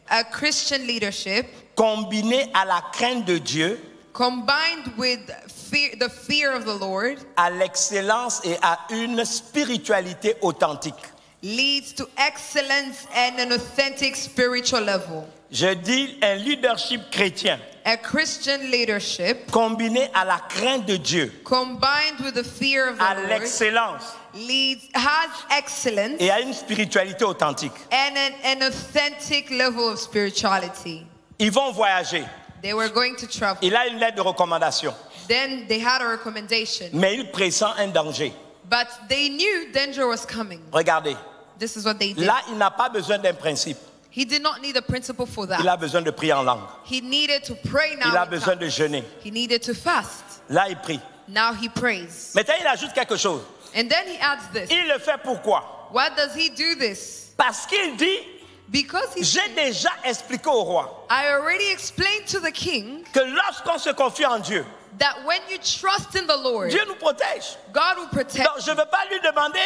Speaker 2: a Christian leadership
Speaker 1: combiné à la crainte de Dieu,
Speaker 2: combined with the fear of the Lord
Speaker 1: à l'excellence et à une spiritualité authentique.
Speaker 2: leads to excellence and an authentic spiritual level.
Speaker 1: Je dis un leadership chrétien
Speaker 2: A Christian leadership
Speaker 1: combiné à la crainte de Dieu,
Speaker 2: combined with the fear of
Speaker 1: à
Speaker 2: the Lord
Speaker 1: l'excellence
Speaker 2: has excellence
Speaker 1: et à une spiritualité authentique.
Speaker 2: and an authentic level of spirituality.
Speaker 1: Ils vont voyager.
Speaker 2: They were going to travel.
Speaker 1: Il a une lettre de recommandation,
Speaker 2: Then they had a recommendation,
Speaker 1: mais il pressent un danger.
Speaker 2: but they knew danger was coming.
Speaker 1: Regardez,
Speaker 2: This is what they did.
Speaker 1: là, il n'a pas besoin d'un principe.
Speaker 2: He did not need a principle for
Speaker 1: Il
Speaker 2: that.
Speaker 1: a besoin de prier en langue.
Speaker 2: He needed to pray now.
Speaker 1: Il a
Speaker 2: in
Speaker 1: besoin de
Speaker 2: tongues.
Speaker 1: jeûner.
Speaker 2: He needed to fast.
Speaker 1: Là, il prie.
Speaker 2: Now he prays.
Speaker 1: Maintenant, il ajoute quelque chose.
Speaker 2: And then he adds this.
Speaker 1: Il le fait pourquoi?
Speaker 2: Why does he do this?
Speaker 1: Parce qu'il dit,
Speaker 2: Because he
Speaker 1: j'ai
Speaker 2: said,
Speaker 1: déjà expliqué au roi
Speaker 2: I already explained to the king
Speaker 1: que lorsqu'on se confie en Dieu,
Speaker 2: that when you trust in the Lord,
Speaker 1: Dieu nous protège.
Speaker 2: God will protect
Speaker 1: Donc, je ne veux pas lui demander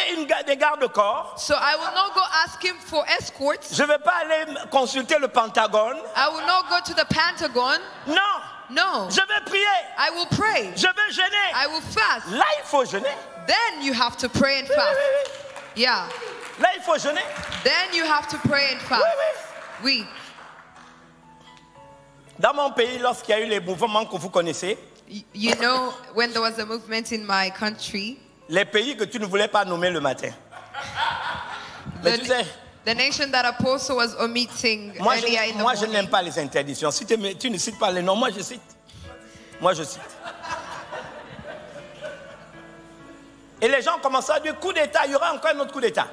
Speaker 1: des gardes-corps.
Speaker 2: you. So I will not go ask him for escorts.
Speaker 1: Je ne vais pas aller consulter le Pentagone.
Speaker 2: I will not go to the Pentagon.
Speaker 1: Non.
Speaker 2: No.
Speaker 1: Je vais prier.
Speaker 2: I will pray.
Speaker 1: Je vais jeûner.
Speaker 2: I will fast.
Speaker 1: Là, il faut jeûner.
Speaker 2: Then you have to pray and
Speaker 1: Oui,
Speaker 2: fast.
Speaker 1: oui, oui.
Speaker 2: Yeah.
Speaker 1: Là, il faut jeûner.
Speaker 2: Then you have to pray and fast.
Speaker 1: Oui,
Speaker 2: Oui.
Speaker 1: Dans mon pays, lorsqu'il y a eu les mouvements que vous connaissez,
Speaker 2: You know, when there was a movement in my country,
Speaker 1: les pays que tu ne voulais pas nommer le matin. Mais tu sais,
Speaker 2: the nation that Apostle was omitting
Speaker 1: moi,
Speaker 2: earlier in the
Speaker 1: je
Speaker 2: morning.
Speaker 1: n'aime pas les interdictions. Si tu ne cites pas les noms, moi je cite. Moi je cite. Et les gens commençaient à dire coup d'État, il y aura encore un autre coup d'État.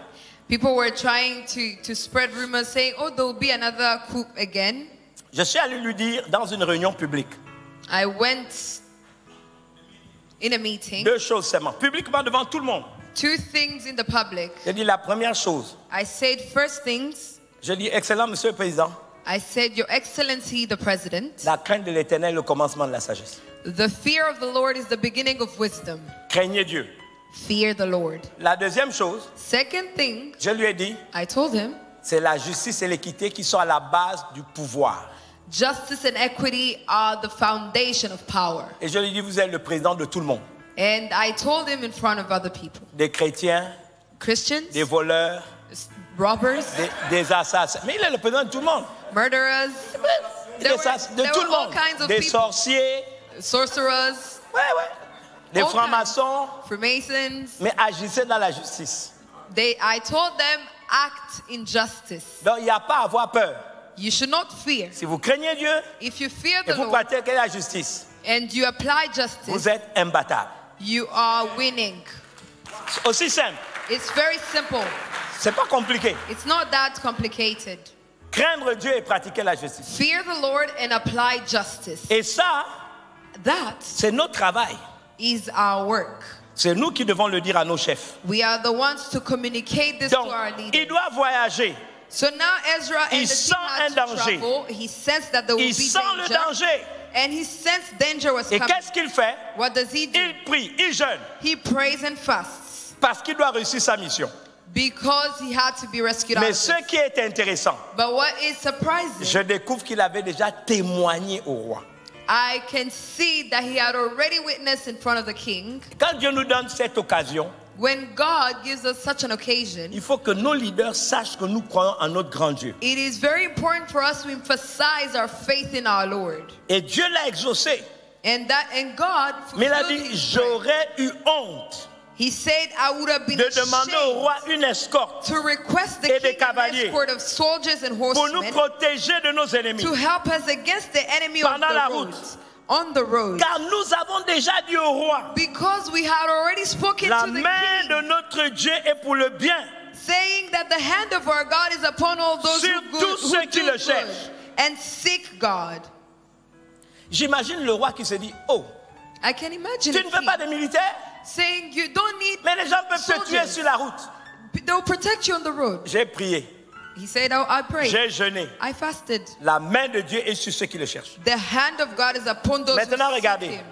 Speaker 2: People were trying to spread rumors saying, oh, there will be another coup again.
Speaker 1: Je suis allé lui dire dans une réunion publique.
Speaker 2: I went in a meeting.
Speaker 1: Deux choses seulement. Publiquement devant tout le monde.
Speaker 2: Two things in the public.
Speaker 1: J'ai dit la première chose.
Speaker 2: I said first things.
Speaker 1: Je dis excellent monsieur le président.
Speaker 2: I said, Your Excellency, the President,
Speaker 1: La crainte de l'Éternel est le commencement de la sagesse.
Speaker 2: the fear of the Lord is the beginning of wisdom.
Speaker 1: Craignez Dieu.
Speaker 2: Fear the Lord.
Speaker 1: La deuxième chose,
Speaker 2: Second thing,
Speaker 1: je lui ai dit,
Speaker 2: I told him,
Speaker 1: c'est la justice et l'équité qui sont à la base du pouvoir.
Speaker 2: justice and equity are the foundation of power.
Speaker 1: Et je lui ai dit, vous êtes le président de tout le monde.
Speaker 2: And I told him in front of other people,
Speaker 1: Des chrétiens,
Speaker 2: Christians,
Speaker 1: des voleurs,
Speaker 2: robbers,
Speaker 1: des assassins. Mais il est le président de tout le monde.
Speaker 2: murderers,
Speaker 1: De tout le
Speaker 2: all
Speaker 1: monde.
Speaker 2: kinds of
Speaker 1: Des
Speaker 2: people.
Speaker 1: sorciers,
Speaker 2: Sorcerers,
Speaker 1: ouais, ouais. Des
Speaker 2: All
Speaker 1: francs-maçons.
Speaker 2: Freemasons.
Speaker 1: Mais agissez dans la justice.
Speaker 2: I told them, act in justice.
Speaker 1: Donc il n'y a pas à avoir peur.
Speaker 2: You should not fear.
Speaker 1: Si vous craignez Dieu
Speaker 2: If you fear
Speaker 1: et
Speaker 2: the
Speaker 1: vous
Speaker 2: Lord
Speaker 1: pratiquez la justice,
Speaker 2: and you apply justice,
Speaker 1: vous êtes imbattable.
Speaker 2: you are winning.
Speaker 1: C'est aussi simple.
Speaker 2: It's very simple.
Speaker 1: C'est pas compliqué.
Speaker 2: It's not that complicated.
Speaker 1: Craindre Dieu et pratiquer la justice.
Speaker 2: Fear the Lord and apply justice.
Speaker 1: Et ça,
Speaker 2: That
Speaker 1: c'est notre travail.
Speaker 2: is our work.
Speaker 1: C'est nous qui devons le dire à nos chefs.
Speaker 2: We are the ones to communicate this
Speaker 1: Donc,
Speaker 2: to our
Speaker 1: il
Speaker 2: leaders.
Speaker 1: doit voyager.
Speaker 2: So now Ezra and
Speaker 1: Il
Speaker 2: the
Speaker 1: sent
Speaker 2: team had
Speaker 1: un
Speaker 2: to
Speaker 1: danger.
Speaker 2: travel. He sensed that there would
Speaker 1: Il
Speaker 2: be
Speaker 1: sent le
Speaker 2: danger.
Speaker 1: danger.
Speaker 2: And he sensed danger was
Speaker 1: Et
Speaker 2: coming.
Speaker 1: qu'est-ce qu'il fait?
Speaker 2: What does he do?
Speaker 1: Il prie, il jeûne.
Speaker 2: He prays and fasts
Speaker 1: Parce qu'il doit réussir sa mission.
Speaker 2: because he had to be rescued out
Speaker 1: Mais
Speaker 2: of
Speaker 1: ce
Speaker 2: this.
Speaker 1: qui est intéressant,
Speaker 2: But what is surprising,
Speaker 1: je découvre qu'il avait déjà témoigné au roi.
Speaker 2: I can see that he had already witnessed in front of the king.
Speaker 1: Quand Dieu nous donne cette occasion,
Speaker 2: When God gives us such an occasion,
Speaker 1: il faut que nos leaders sachent que nous croyons en notre grand Dieu.
Speaker 2: it is very important for us to emphasize our faith in our Lord.
Speaker 1: Et Dieu l'a exaucé.
Speaker 2: And God
Speaker 1: Mais il a
Speaker 2: fulfilled
Speaker 1: dit,
Speaker 2: his prayer.
Speaker 1: j'aurais eu honte
Speaker 2: He said, I would have been
Speaker 1: de demander au
Speaker 2: ashamed
Speaker 1: roi une escorte
Speaker 2: to request the
Speaker 1: et des
Speaker 2: king an
Speaker 1: cavaliers
Speaker 2: escort of soldiers and
Speaker 1: pour nous
Speaker 2: horsemen
Speaker 1: protéger de nos ennemis.
Speaker 2: to help us against the enemy of
Speaker 1: Pendant la
Speaker 2: the
Speaker 1: route.
Speaker 2: road. On the road.
Speaker 1: Car nous avons déjà dit au roi,
Speaker 2: Because we had already spoken
Speaker 1: la
Speaker 2: to the
Speaker 1: main
Speaker 2: king,
Speaker 1: de notre Dieu est pour le bien.
Speaker 2: saying that the hand of our God is upon all those
Speaker 1: Sur
Speaker 2: who,
Speaker 1: tous
Speaker 2: who
Speaker 1: ceux
Speaker 2: do
Speaker 1: qui le
Speaker 2: good
Speaker 1: cherchent.
Speaker 2: and seek God.
Speaker 1: J'imagine le roi qui se dit, oh,
Speaker 2: I can imagine
Speaker 1: tu
Speaker 2: a
Speaker 1: ne veux pas de
Speaker 2: king
Speaker 1: militaires?
Speaker 2: saying you don't need
Speaker 1: Mais les gens peuvent te tuer
Speaker 2: soldiers.
Speaker 1: sur la route.
Speaker 2: They'll protect you on the road.
Speaker 1: J'ai prié,
Speaker 2: He said, oh, I prayed.
Speaker 1: j'ai jeûné.
Speaker 2: I fasted.
Speaker 1: La main de Dieu est sur ceux qui le cherchent.
Speaker 2: The hand of God is upon those
Speaker 1: Maintenant,
Speaker 2: who seek
Speaker 1: regardez.
Speaker 2: him.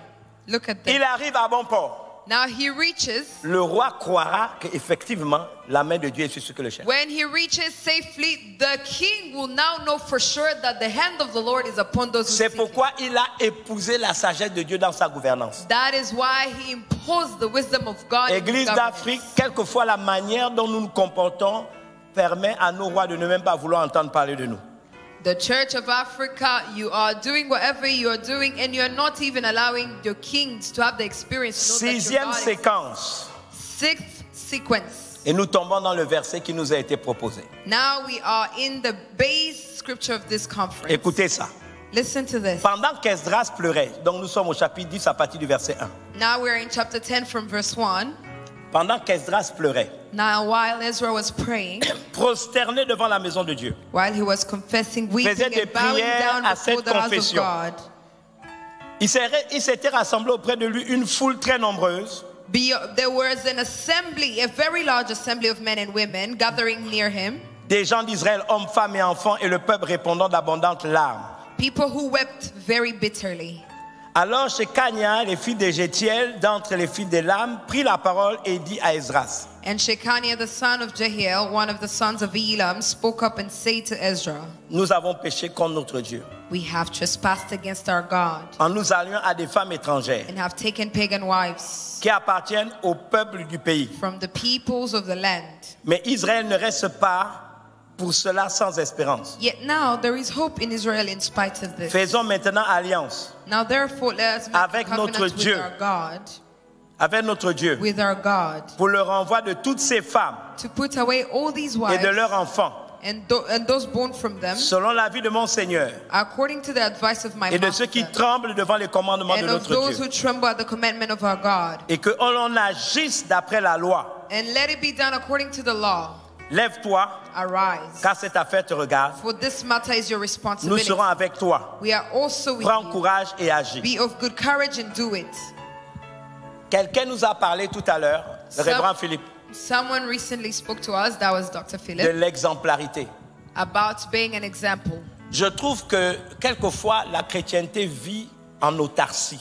Speaker 2: Look at them.
Speaker 1: Il arrive à bon port.
Speaker 2: Now he reaches.
Speaker 1: Le roi croira qu'effectivement, la main de Dieu est sur ceux qui le cherchent.
Speaker 2: When he reaches safely, the king will now know for sure that the hand of the Lord is upon those who
Speaker 1: C'est
Speaker 2: seek him.
Speaker 1: pourquoi il a épousé la sagesse de Dieu dans sa gouvernance.
Speaker 2: That is why he imposed the wisdom of God in his
Speaker 1: Église
Speaker 2: governance.
Speaker 1: d'Afrique, quelquefois la manière dont nous nous comportons permet à nos rois de ne même pas vouloir entendre parler de nous.
Speaker 2: The Church of Africa, you are doing whatever you are doing, and you are not even allowing your kings to have the experience. To know that your
Speaker 1: Sixième
Speaker 2: God is-
Speaker 1: séquence.
Speaker 2: Sixth sequence.
Speaker 1: Et nous tombons dans le verset qui nous a été proposé.
Speaker 2: Now we are in the base scripture of this conference.
Speaker 1: Écoutez ça.
Speaker 2: Listen to this.
Speaker 1: Pendant qu'Esdras pleurait, donc nous sommes au chapitre 10 à partir du verset 1.
Speaker 2: Now we're in chapter 10 from verse 1.
Speaker 1: Pendant qu'Esdras pleurait,
Speaker 2: Now while Ezra was praying,
Speaker 1: prosterné devant la maison de Dieu,
Speaker 2: while he was confessing,
Speaker 1: Faisait
Speaker 2: weeping
Speaker 1: des
Speaker 2: and bowing
Speaker 1: prières
Speaker 2: down
Speaker 1: à
Speaker 2: before
Speaker 1: cette
Speaker 2: the house of
Speaker 1: confession.
Speaker 2: God,
Speaker 1: Il s'était rassemblé auprès de lui une foule très nombreuse.
Speaker 2: There was an assembly, a very large assembly of men and women gathering near him.
Speaker 1: Des gens d'Israël, hommes, femmes et enfants, et le peuple répondant d'abondantes larmes.
Speaker 2: People who wept very bitterly.
Speaker 1: Alors Shekania, les filles de Jétiel, d'entre les filles d'Élam, prit la parole et dit à Esdras.
Speaker 2: And Shechaniah, the son of Jehiel, one of the sons of Elam, spoke up and said to Ezra,
Speaker 1: Nous avons péché contre notre Dieu,
Speaker 2: we have trespassed against our God
Speaker 1: en nous alliant à des femmes étrangères
Speaker 2: and have taken pagan wives
Speaker 1: qui appartiennent au peuple du pays.
Speaker 2: from the peoples of the land.
Speaker 1: Mais Israël ne reste pas pour cela sans espérance.
Speaker 2: Yet now there is hope in Israel in spite of this.
Speaker 1: Faisons maintenant alliance
Speaker 2: Now therefore let us make
Speaker 1: Avec
Speaker 2: a covenant
Speaker 1: notre
Speaker 2: with
Speaker 1: Dieu.
Speaker 2: our God,
Speaker 1: avec notre Dieu
Speaker 2: with our God,
Speaker 1: pour le renvoi de toutes ces femmes
Speaker 2: to put away all these
Speaker 1: et
Speaker 2: wives
Speaker 1: de leurs enfants,
Speaker 2: and those born from them,
Speaker 1: selon l'avis de mon Seigneur
Speaker 2: according to the advice of my
Speaker 1: et de ceux qui
Speaker 2: master,
Speaker 1: tremblent devant les commandements de
Speaker 2: and of
Speaker 1: notre
Speaker 2: those
Speaker 1: Dieu.
Speaker 2: who tremble at the commandment of our God.
Speaker 1: Et que l'on agisse d'après la loi.
Speaker 2: And let it be done according to the law.
Speaker 1: Lève-toi,
Speaker 2: Arise.
Speaker 1: car cette affaire te regarde.
Speaker 2: For this matter is your
Speaker 1: Nous
Speaker 2: responsibility.
Speaker 1: serons avec toi.
Speaker 2: We are also with
Speaker 1: Prends
Speaker 2: you.
Speaker 1: courage et agis.
Speaker 2: Be of good courage and do it.
Speaker 1: Quelqu'un nous a parlé tout à l'heure, le révérend Philippe,
Speaker 2: Someone recently spoke to us, that was Dr.
Speaker 1: de
Speaker 2: Philip,
Speaker 1: l'exemplarité.
Speaker 2: about being an example.
Speaker 1: Je trouve que quelquefois la chrétienté vit en autarcie.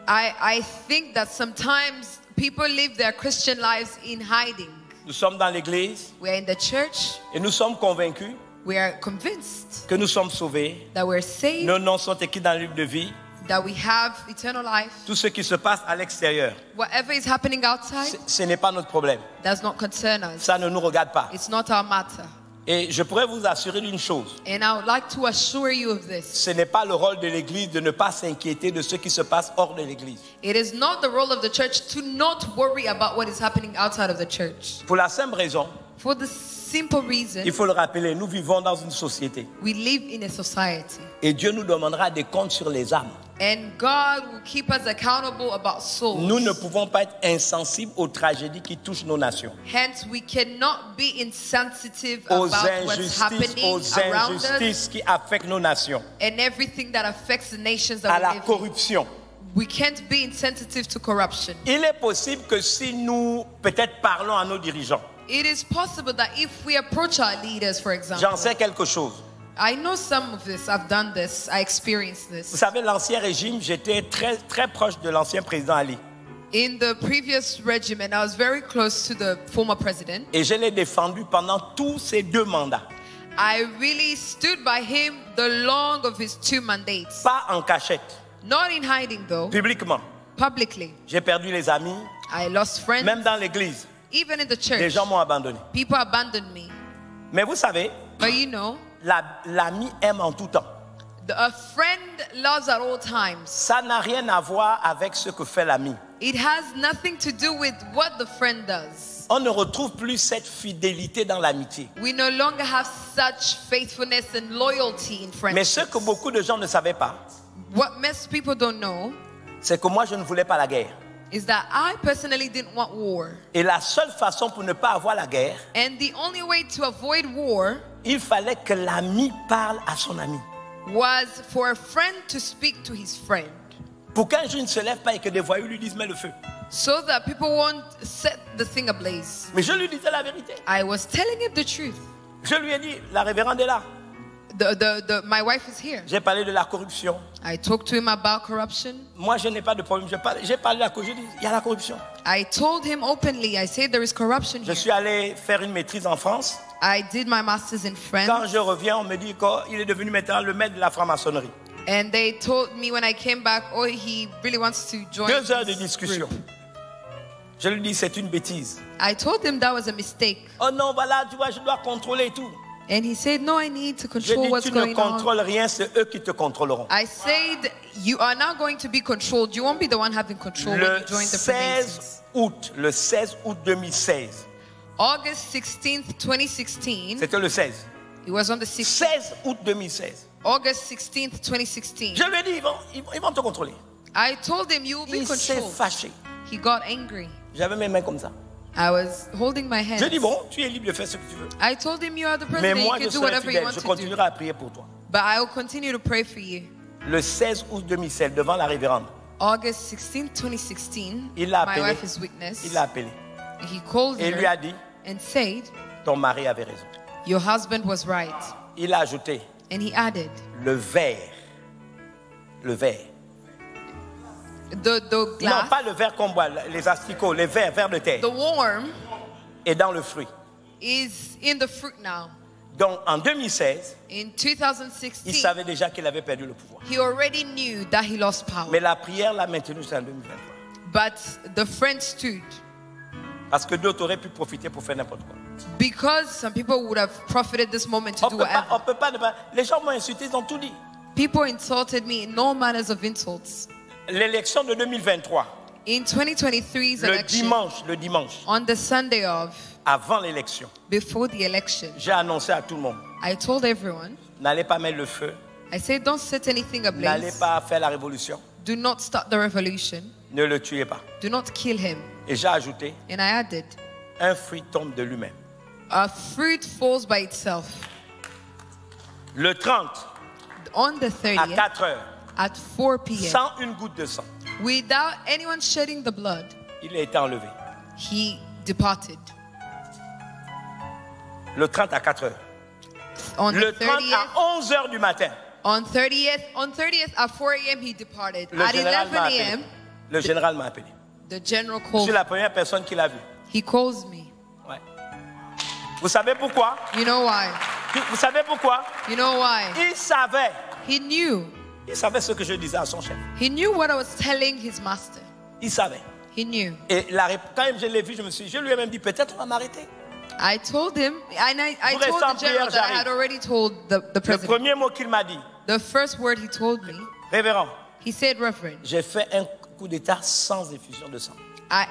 Speaker 2: I think that sometimes people live their Christian lives in hiding.
Speaker 1: Nous sommes dans l'église
Speaker 2: We are in the church,
Speaker 1: et nous sommes convaincus
Speaker 2: we are convinced
Speaker 1: que nous sommes sauvés.
Speaker 2: that we're saved,
Speaker 1: Nos noms sont écrits dans le livre de vie.
Speaker 2: that we have eternal life.
Speaker 1: Tout ce qui se passe à l'extérieur,
Speaker 2: Whatever is happening outside
Speaker 1: ce n'est pas notre problème.
Speaker 2: does not concern us.
Speaker 1: Ça ne nous regarde pas.
Speaker 2: It's not our matter.
Speaker 1: Et je pourrais vous assurer d'une chose.
Speaker 2: And I would like to assure you of this.
Speaker 1: Ce n'est pas le rôle de l'église de ne pas s'inquiéter de ce qui se passe hors de l'église.
Speaker 2: It is not the role of the church to not worry about what is happening outside of the church.
Speaker 1: Pour la simple raison,
Speaker 2: For the simple reason,
Speaker 1: il faut le rappeler, nous vivons dans une société.
Speaker 2: we live in a society.
Speaker 1: Et Dieu nous demandera des comptes sur les âmes.
Speaker 2: And God will keep us accountable about souls.
Speaker 1: Nous ne pouvons pas être insensibles aux tragédies qui touchent nos nations.
Speaker 2: Hence, we cannot be insensitive
Speaker 1: Aux
Speaker 2: about what's happening around us
Speaker 1: injustices qui affectent nos nations.
Speaker 2: and everything that affects the nations
Speaker 1: À
Speaker 2: that we
Speaker 1: la
Speaker 2: live in.
Speaker 1: corruption.
Speaker 2: We can't be insensitive to corruption.
Speaker 1: Il est possible que si nous peut-être parlons à nos dirigeants,
Speaker 2: It is possible that if we approach our leaders, for example,
Speaker 1: j'en sais quelque chose.
Speaker 2: I know some of this, I've done this, I experienced
Speaker 1: Vous
Speaker 2: this.
Speaker 1: savez, l'ancien régime, j'étais très, très proche de l'ancien président Ali.
Speaker 2: In the previous regiment, I was very close to the former president.
Speaker 1: Et je l'ai défendu pendant tous ces 2 mandats.
Speaker 2: I really stood by him the long of his 2 mandates.
Speaker 1: Pas en cachette,
Speaker 2: Not in hiding though,
Speaker 1: publiquement.
Speaker 2: publicly.
Speaker 1: J'ai perdu les amis,
Speaker 2: I lost friends.
Speaker 1: même dans l'église.
Speaker 2: Even in the
Speaker 1: Les
Speaker 2: church,
Speaker 1: gens m'ont abandonné.
Speaker 2: people abandoned me.
Speaker 1: Mais vous savez,
Speaker 2: But you know,
Speaker 1: l'ami aime en tout temps.
Speaker 2: a friend loves at all times.
Speaker 1: Ça n'a rien à voir avec ce que fait l'ami.
Speaker 2: It has nothing to do with what the friend does.
Speaker 1: On ne retrouve plus cette fidélité dans l'amitié.
Speaker 2: We no longer have such faithfulness and loyalty in
Speaker 1: Mais ce
Speaker 2: friendship.
Speaker 1: que beaucoup de gens ne savaient pas,
Speaker 2: What most people don't know
Speaker 1: c'est que moi, je ne voulais pas la guerre.
Speaker 2: is that I personally didn't want war.
Speaker 1: Et la seule façon pour ne pas avoir la guerre,
Speaker 2: And the only way to avoid war
Speaker 1: il fallait que l'ami parle à son ami.
Speaker 2: was for a friend to speak to his friend.
Speaker 1: Pour qu'un jour il ne se lève pas et que des voyous lui disent mets le feu.
Speaker 2: So that people won't set the thing ablaze.
Speaker 1: Mais je lui disais la vérité.
Speaker 2: I was telling him the truth.
Speaker 1: Je lui ai dit, la révérende est là.
Speaker 2: My wife is here.
Speaker 1: J'ai parlé de la corruption.
Speaker 2: I talked to him about corruption.
Speaker 1: Moi, je n'ai pas de problème. J'ai parlé de la corruption. J'ai dit, il y a la corruption.
Speaker 2: I told him openly, I said there is corruption
Speaker 1: Je
Speaker 2: here.
Speaker 1: suis allé faire une maîtrise en France.
Speaker 2: I did my master's in
Speaker 1: Quand
Speaker 2: France.
Speaker 1: je reviens, on me dit qu'il est devenu maintenant le maître de la franc-maçonnerie.
Speaker 2: And they told me when I came back, oh, he really wants to join
Speaker 1: 2 heures de
Speaker 2: this
Speaker 1: discussion.
Speaker 2: group.
Speaker 1: Je lui dis, c'est une bêtise.
Speaker 2: I told him that was a mistake.
Speaker 1: Oh non, voilà, tu vois, je dois contrôler tout.
Speaker 2: And he said, no, I need to
Speaker 1: Je
Speaker 2: control
Speaker 1: dis,
Speaker 2: what's
Speaker 1: tu ne
Speaker 2: going on.
Speaker 1: contrôles rien, c'est eux qui te contrôleront.
Speaker 2: I said, you are now going to be controlled. You won't be the one having control when
Speaker 1: Le
Speaker 2: you join the
Speaker 1: 16 août 2016,
Speaker 2: August 16th, 2016.
Speaker 1: c'était le 16.
Speaker 2: It was on the 16th.
Speaker 1: 16 août 2016.
Speaker 2: August 16th, 2016.
Speaker 1: Je lui ai dit, ils vont te contrôler.
Speaker 2: I told him you will be
Speaker 1: Il s'est
Speaker 2: controlled.
Speaker 1: fâché.
Speaker 2: He got angry.
Speaker 1: J'avais mes mains comme ça.
Speaker 2: I was holding my hands.
Speaker 1: Je dis, bon, tu es libre de faire ce que tu veux.
Speaker 2: I told him you are the
Speaker 1: Mais
Speaker 2: president.
Speaker 1: moi,
Speaker 2: You
Speaker 1: je
Speaker 2: can do
Speaker 1: serai
Speaker 2: whatever you
Speaker 1: fidèle.
Speaker 2: want
Speaker 1: Je
Speaker 2: to do.
Speaker 1: continuerai à prier pour toi.
Speaker 2: But I will continue to pray for you.
Speaker 1: le 16 août 2016, devant la révérende,
Speaker 2: August 16, 2016,
Speaker 1: il l'a
Speaker 2: my
Speaker 1: appelé.
Speaker 2: wife is witness.
Speaker 1: Il l'a appelé.
Speaker 2: He called
Speaker 1: Et il lui a
Speaker 2: her
Speaker 1: dit,
Speaker 2: and said,
Speaker 1: ton mari avait raison.
Speaker 2: your husband was right.
Speaker 1: Il a ajouté,
Speaker 2: And he added,
Speaker 1: le verre.
Speaker 2: the
Speaker 1: Non,
Speaker 2: glass,
Speaker 1: pas le verre qu'on boit, les asticots, les verres de terre.
Speaker 2: the worm
Speaker 1: Et dans le fruit.
Speaker 2: is in the fruit now.
Speaker 1: Donc en 2016,
Speaker 2: In
Speaker 1: il
Speaker 2: 2016,
Speaker 1: savait déjà qu'il avait perdu le pouvoir.
Speaker 2: he already knew that he lost power.
Speaker 1: Mais la prière l'a maintenu jusqu'en 2023.
Speaker 2: But the friend stood
Speaker 1: Parce que d'autres auraient pu profiter pour faire n'importe quoi.
Speaker 2: because some people would have profited this moment to
Speaker 1: On
Speaker 2: do
Speaker 1: peut pas,
Speaker 2: whatever.
Speaker 1: ne pas. Les gens m'ont insulté, ils ont tout dit.
Speaker 2: People insulted me in all manners of insults.
Speaker 1: L'élection de 2023,
Speaker 2: In 2023's
Speaker 1: le
Speaker 2: election,
Speaker 1: dimanche,
Speaker 2: on the Sunday of,
Speaker 1: avant l'élection,
Speaker 2: before the election,
Speaker 1: j'ai annoncé à tout le monde,
Speaker 2: I told everyone,
Speaker 1: n'allez pas mettre le feu,
Speaker 2: I said, don't set anything
Speaker 1: n'allez
Speaker 2: ablaze.
Speaker 1: pas faire la révolution,
Speaker 2: Do not start the revolution.
Speaker 1: ne le tuez pas.
Speaker 2: Do not kill him.
Speaker 1: Et j'ai ajouté,
Speaker 2: And I added,
Speaker 1: un fruit tombe de lui-même.
Speaker 2: a fruit falls by itself.
Speaker 1: Le 30,
Speaker 2: On the
Speaker 1: à
Speaker 2: 30th,
Speaker 1: 4 heures,
Speaker 2: at 4 p.m.,
Speaker 1: sans une goutte de sang,
Speaker 2: without anyone shedding the blood,
Speaker 1: il a été enlevé.
Speaker 2: he departed.
Speaker 1: Le 30 à 4 heures.
Speaker 2: On the
Speaker 1: Le 30
Speaker 2: 30th,
Speaker 1: à 11 heures du matin,
Speaker 2: on 30th at 4 a.m. he departed.
Speaker 1: le
Speaker 2: At
Speaker 1: général
Speaker 2: 11
Speaker 1: m'a appelé.
Speaker 2: a.m.,
Speaker 1: Le général m'a appelé.
Speaker 2: the general
Speaker 1: Je
Speaker 2: called.
Speaker 1: suis la première personne qui l'a vu.
Speaker 2: He calls me.
Speaker 1: Ouais. Vous savez pourquoi?
Speaker 2: You know why?
Speaker 1: Vous savez pourquoi?
Speaker 2: You know why?
Speaker 1: Il savait.
Speaker 2: He knew.
Speaker 1: Il savait ce que je disais à son chef.
Speaker 2: He knew what I was telling his master.
Speaker 1: Il savait.
Speaker 2: He knew.
Speaker 1: Et quand je l'ai vu, je lui ai même dit, peut-être on va m'arrêter.
Speaker 2: I told him, and I
Speaker 1: Pour
Speaker 2: told
Speaker 1: rester en
Speaker 2: the general
Speaker 1: prière,
Speaker 2: that I had
Speaker 1: j'arrive.
Speaker 2: already told the
Speaker 1: Le
Speaker 2: president.
Speaker 1: premier mot qu'il m'a dit,
Speaker 2: The first word he told me,
Speaker 1: révérend,
Speaker 2: he said, Reverend,
Speaker 1: j'ai fait un coup d'état sans effusion de sang.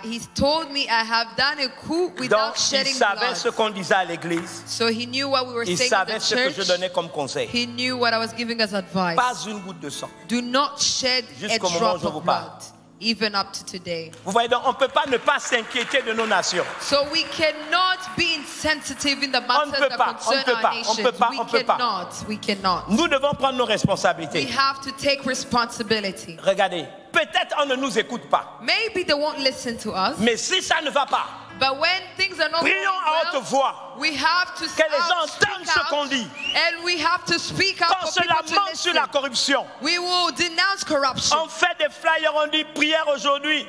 Speaker 2: he told me I have done a coup
Speaker 1: Donc,
Speaker 2: without
Speaker 1: il
Speaker 2: shedding
Speaker 1: savait ce
Speaker 2: blood.
Speaker 1: qu'on disait à l'église.
Speaker 2: So he knew what we were
Speaker 1: Il
Speaker 2: saying in
Speaker 1: savait
Speaker 2: the
Speaker 1: ce que je
Speaker 2: church.
Speaker 1: donnais comme conseil.
Speaker 2: He knew what I was giving as advice.
Speaker 1: Pas une goutte de sang.
Speaker 2: Do not shed a
Speaker 1: Jusqu'au moment où
Speaker 2: drop
Speaker 1: je vous
Speaker 2: of
Speaker 1: parle.
Speaker 2: blood, even up to today.
Speaker 1: Vous voyez donc, on ne peut pas ne pas s'inquiéter de nos nations.
Speaker 2: So we cannot be insensitive in the
Speaker 1: On ne
Speaker 2: matters
Speaker 1: peut
Speaker 2: that
Speaker 1: pas,
Speaker 2: concern
Speaker 1: on ne peut
Speaker 2: our
Speaker 1: pas, on
Speaker 2: nations.
Speaker 1: peut pas,
Speaker 2: We
Speaker 1: on peut pas.
Speaker 2: cannot. We cannot.
Speaker 1: Nous devons prendre nos
Speaker 2: We
Speaker 1: responsabilités.
Speaker 2: have to take responsibility.
Speaker 1: Regardez, peut-être on ne nous écoute pas.
Speaker 2: Maybe they won't listen to us,
Speaker 1: Mais si ça ne va pas,
Speaker 2: but when things are not going
Speaker 1: prions à haute
Speaker 2: well,
Speaker 1: voix.
Speaker 2: we have to
Speaker 1: Que les gens entendent
Speaker 2: speak
Speaker 1: ce qu'on
Speaker 2: out,
Speaker 1: dit.
Speaker 2: and we have to speak out
Speaker 1: Quand
Speaker 2: for
Speaker 1: cela
Speaker 2: people to
Speaker 1: monte sur
Speaker 2: listen.
Speaker 1: la corruption,
Speaker 2: We will denounce corruption.
Speaker 1: on fait des flyers, on dit prière aujourd'hui.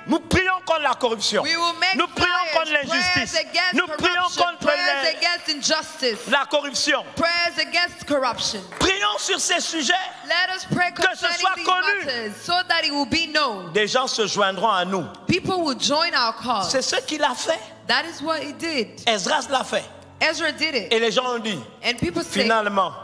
Speaker 1: Nous prions contre la corruption.
Speaker 2: We will make
Speaker 1: Nous prions contre
Speaker 2: prayers
Speaker 1: l'injustice.
Speaker 2: against
Speaker 1: Nous prions
Speaker 2: corruption,
Speaker 1: contre
Speaker 2: prayers against injustice,
Speaker 1: la corruption.
Speaker 2: prayers against corruption.
Speaker 1: Prions sur ces sujets.
Speaker 2: Let us pray
Speaker 1: Que ce
Speaker 2: concerning
Speaker 1: soit
Speaker 2: these
Speaker 1: connu.
Speaker 2: matters so that it will be known.
Speaker 1: Des gens se joindront à nous.
Speaker 2: People will join our cause.
Speaker 1: C'est ce qu'il a fait.
Speaker 2: That is what he did.
Speaker 1: Esdras l'a fait.
Speaker 2: Ezra did it.
Speaker 1: Et les gens ont dit,
Speaker 2: And people say,
Speaker 1: finalement,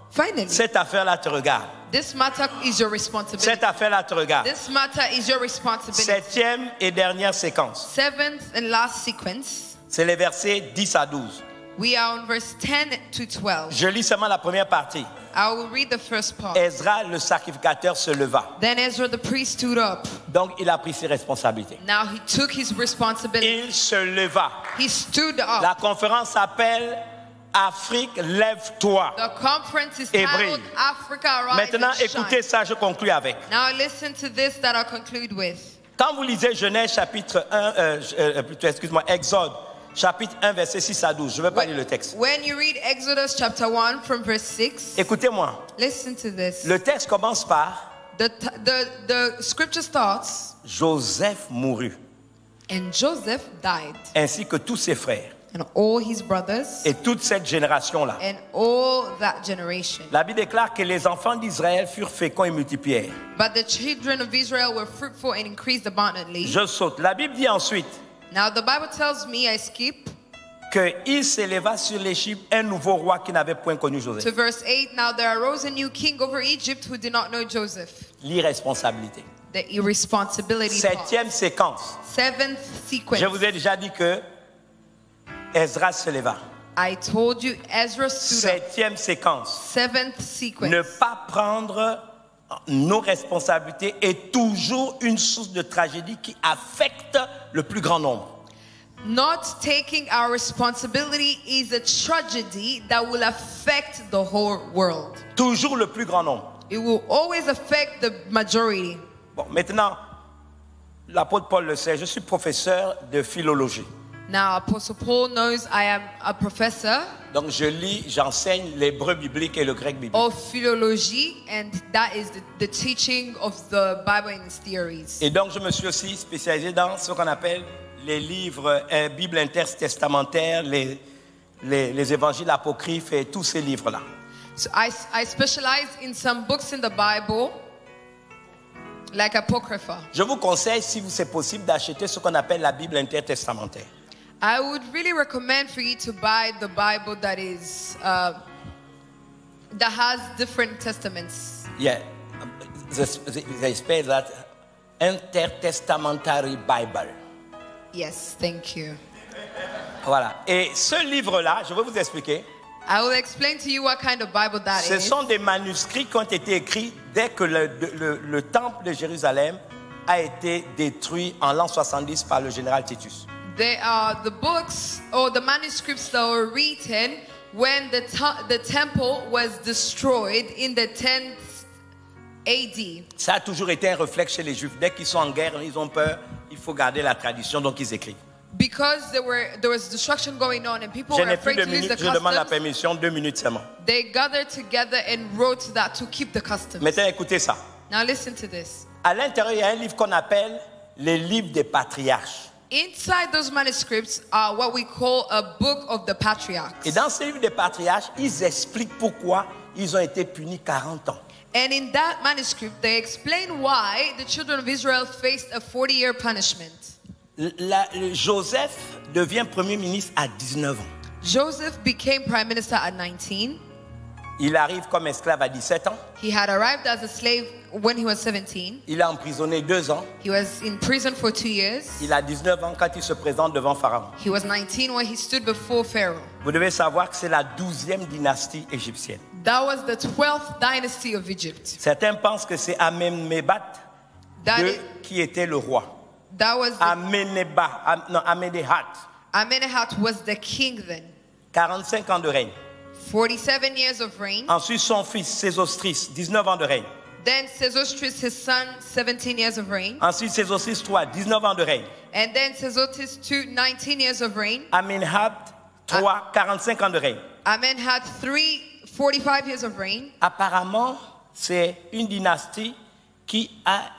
Speaker 2: finally,
Speaker 1: cette affaire-là te regarde.
Speaker 2: this matter is your responsibility.
Speaker 1: Cette affaire-là te regarde.
Speaker 2: This matter is your responsibility.
Speaker 1: 7e et dernière séquence.
Speaker 2: Seventh and last sequence.
Speaker 1: C'est les versets 10 à 12.
Speaker 2: We are on verse 10 to 12.
Speaker 1: Je lis seulement la première partie.
Speaker 2: I will read the first part.
Speaker 1: Ezra, le sacrificateur, se leva.
Speaker 2: Then Ezra the priest stood up.
Speaker 1: Donc, il a pris ses responsabilités.
Speaker 2: Now he took his responsibility.
Speaker 1: Il se leva.
Speaker 2: He stood up.
Speaker 1: La conférence s'appelle Afrique, lève-toi.
Speaker 2: The conference is
Speaker 1: Et
Speaker 2: titled
Speaker 1: brille.
Speaker 2: Africa Arise
Speaker 1: Maintenant,
Speaker 2: and Shine.
Speaker 1: écoutez ça, je conclus avec.
Speaker 2: Now listen to this that I'll conclude with.
Speaker 1: Quand vous lisez Genèse chapitre 1, Exode chapitre 1, verset 6 à 12, je ne vais pas lire le texte.
Speaker 2: When you read Exodus chapter 1 from verse 6,
Speaker 1: Écoutez-moi,
Speaker 2: listen to this.
Speaker 1: le texte commence par
Speaker 2: The scripture starts,
Speaker 1: Joseph mourut,
Speaker 2: and Joseph died,
Speaker 1: ainsi que tous ses frères
Speaker 2: and all his brothers,
Speaker 1: et toute cette génération-là.
Speaker 2: and all that generation.
Speaker 1: La Bible déclare que les enfants d'Israël furent féconds et multiplièrent.
Speaker 2: But the children of Israel were fruitful and increased abundantly.
Speaker 1: Je saute. La Bible dit ensuite
Speaker 2: Now the Bible tells me, I skip
Speaker 1: qu'il s'éleva sur l'Égypte un nouveau roi qui n'avait point connu Joseph.
Speaker 2: to verse 8. Now there arose a new king over Egypt who did not know Joseph.
Speaker 1: L'irresponsabilité.
Speaker 2: The irresponsibility part.
Speaker 1: 7e séquence.
Speaker 2: Seventh sequence.
Speaker 1: Je vous ai déjà dit que Ezra se leva.
Speaker 2: I told you Ezra stood up.
Speaker 1: 7e séquence.
Speaker 2: Seventh sequence.
Speaker 1: Ne pas prendre nos responsabilités est toujours une source de tragédie qui affecte le plus grand nombre.
Speaker 2: Not taking our responsibility is a tragedy that will affect the whole world.
Speaker 1: Toujours le plus grand nombre.
Speaker 2: It will always affect the majority.
Speaker 1: Bon, maintenant, l'apôtre Paul le sait, je suis professeur de philologie.
Speaker 2: Now, Apostle Paul knows I am a professor
Speaker 1: Donc je lis, j'enseigne l'hébreu biblique et le grec biblique.
Speaker 2: of philology, and that is the teaching of the Bible and its theories.
Speaker 1: Et donc je me suis aussi spécialisé dans ce qu'on appelle les livres Bible intertestamentaire, les évangiles apocryphes et tous ces livres-là.
Speaker 2: So I specialize in some books in the Bible, like Apocrypha.
Speaker 1: Je vous conseille, si c'est possible, d'acheter ce qu'on appelle la Bible intertestamentaire.
Speaker 2: I would really recommend for you to buy the Bible that is that has different testaments.
Speaker 1: Yeah, they spell that Intertestamentary Bible.
Speaker 2: Yes, thank you.
Speaker 1: Voilà. Et ce livre-là, je vais vous expliquer.
Speaker 2: I will explain to you what kind of Bible that
Speaker 1: Ce
Speaker 2: is.
Speaker 1: sont des manuscrits qui ont été écrits dès que le temple de Jérusalem a été détruit en l'an 70 par le général Titus.
Speaker 2: They are the books or the manuscripts that were written when the temple was destroyed in the 10th AD.
Speaker 1: Ça a toujours été un réflexe chez les Juifs. Dès qu'ils sont en guerre, ils ont peur, il faut garder la tradition, donc ils écrivent.
Speaker 2: Because there was destruction going on and people
Speaker 1: Je
Speaker 2: were
Speaker 1: n'ai plus
Speaker 2: afraid
Speaker 1: de
Speaker 2: to lose
Speaker 1: minutes,
Speaker 2: the
Speaker 1: je demande la
Speaker 2: customs,
Speaker 1: permission, 2 minutes seulement.
Speaker 2: they gathered together and wrote that to keep the customs.
Speaker 1: Maintenant, écoutez ça.
Speaker 2: Now listen to this.
Speaker 1: À l'intérieur, il y a un livre qu'on appelle les livres des patriarches.
Speaker 2: Inside those manuscripts are what we call a book of the patriarchs.
Speaker 1: Et dans ces livres des patriarches, ils expliquent pourquoi ils ont été punis 40 ans.
Speaker 2: And in that manuscript, they explain why the children of Israel faced a 40-year punishment.
Speaker 1: Joseph devient premier ministre à 19 ans.
Speaker 2: Joseph became prime minister at 19.
Speaker 1: Il arrive comme esclave à 17 ans.
Speaker 2: He had arrived as a slave when he was 17.
Speaker 1: Il est emprisonné 2 ans.
Speaker 2: He was in prison for 2 years.
Speaker 1: Il a 19 ans quand il se présente devant Pharaon.
Speaker 2: He was 19 when he stood before Pharaoh.
Speaker 1: Vous devez savoir que c'est la 12e dynastie égyptienne.
Speaker 2: That was the 12th dynasty of Egypt.
Speaker 1: Certains pensent que c'est Amenmébat II qui était le roi.
Speaker 2: That was
Speaker 1: Amenéhat.
Speaker 2: Amenemhat was the king then.
Speaker 1: 45 ans de règne.
Speaker 2: 47 years of reign.
Speaker 1: Ensuite, son fils, Sésostris, 19 ans de règne.
Speaker 2: Then Sesostris, his son, 17 years of reign.
Speaker 1: Ensuite, Sésostris III, 19 ans de règne.
Speaker 2: And then Sesostris II, 19 years of reign.
Speaker 1: Amenéhat III, 45 ans de règne.
Speaker 2: Amenemhat III, 45 years of reign.
Speaker 1: Apparemment, c'est une dynastie qui a...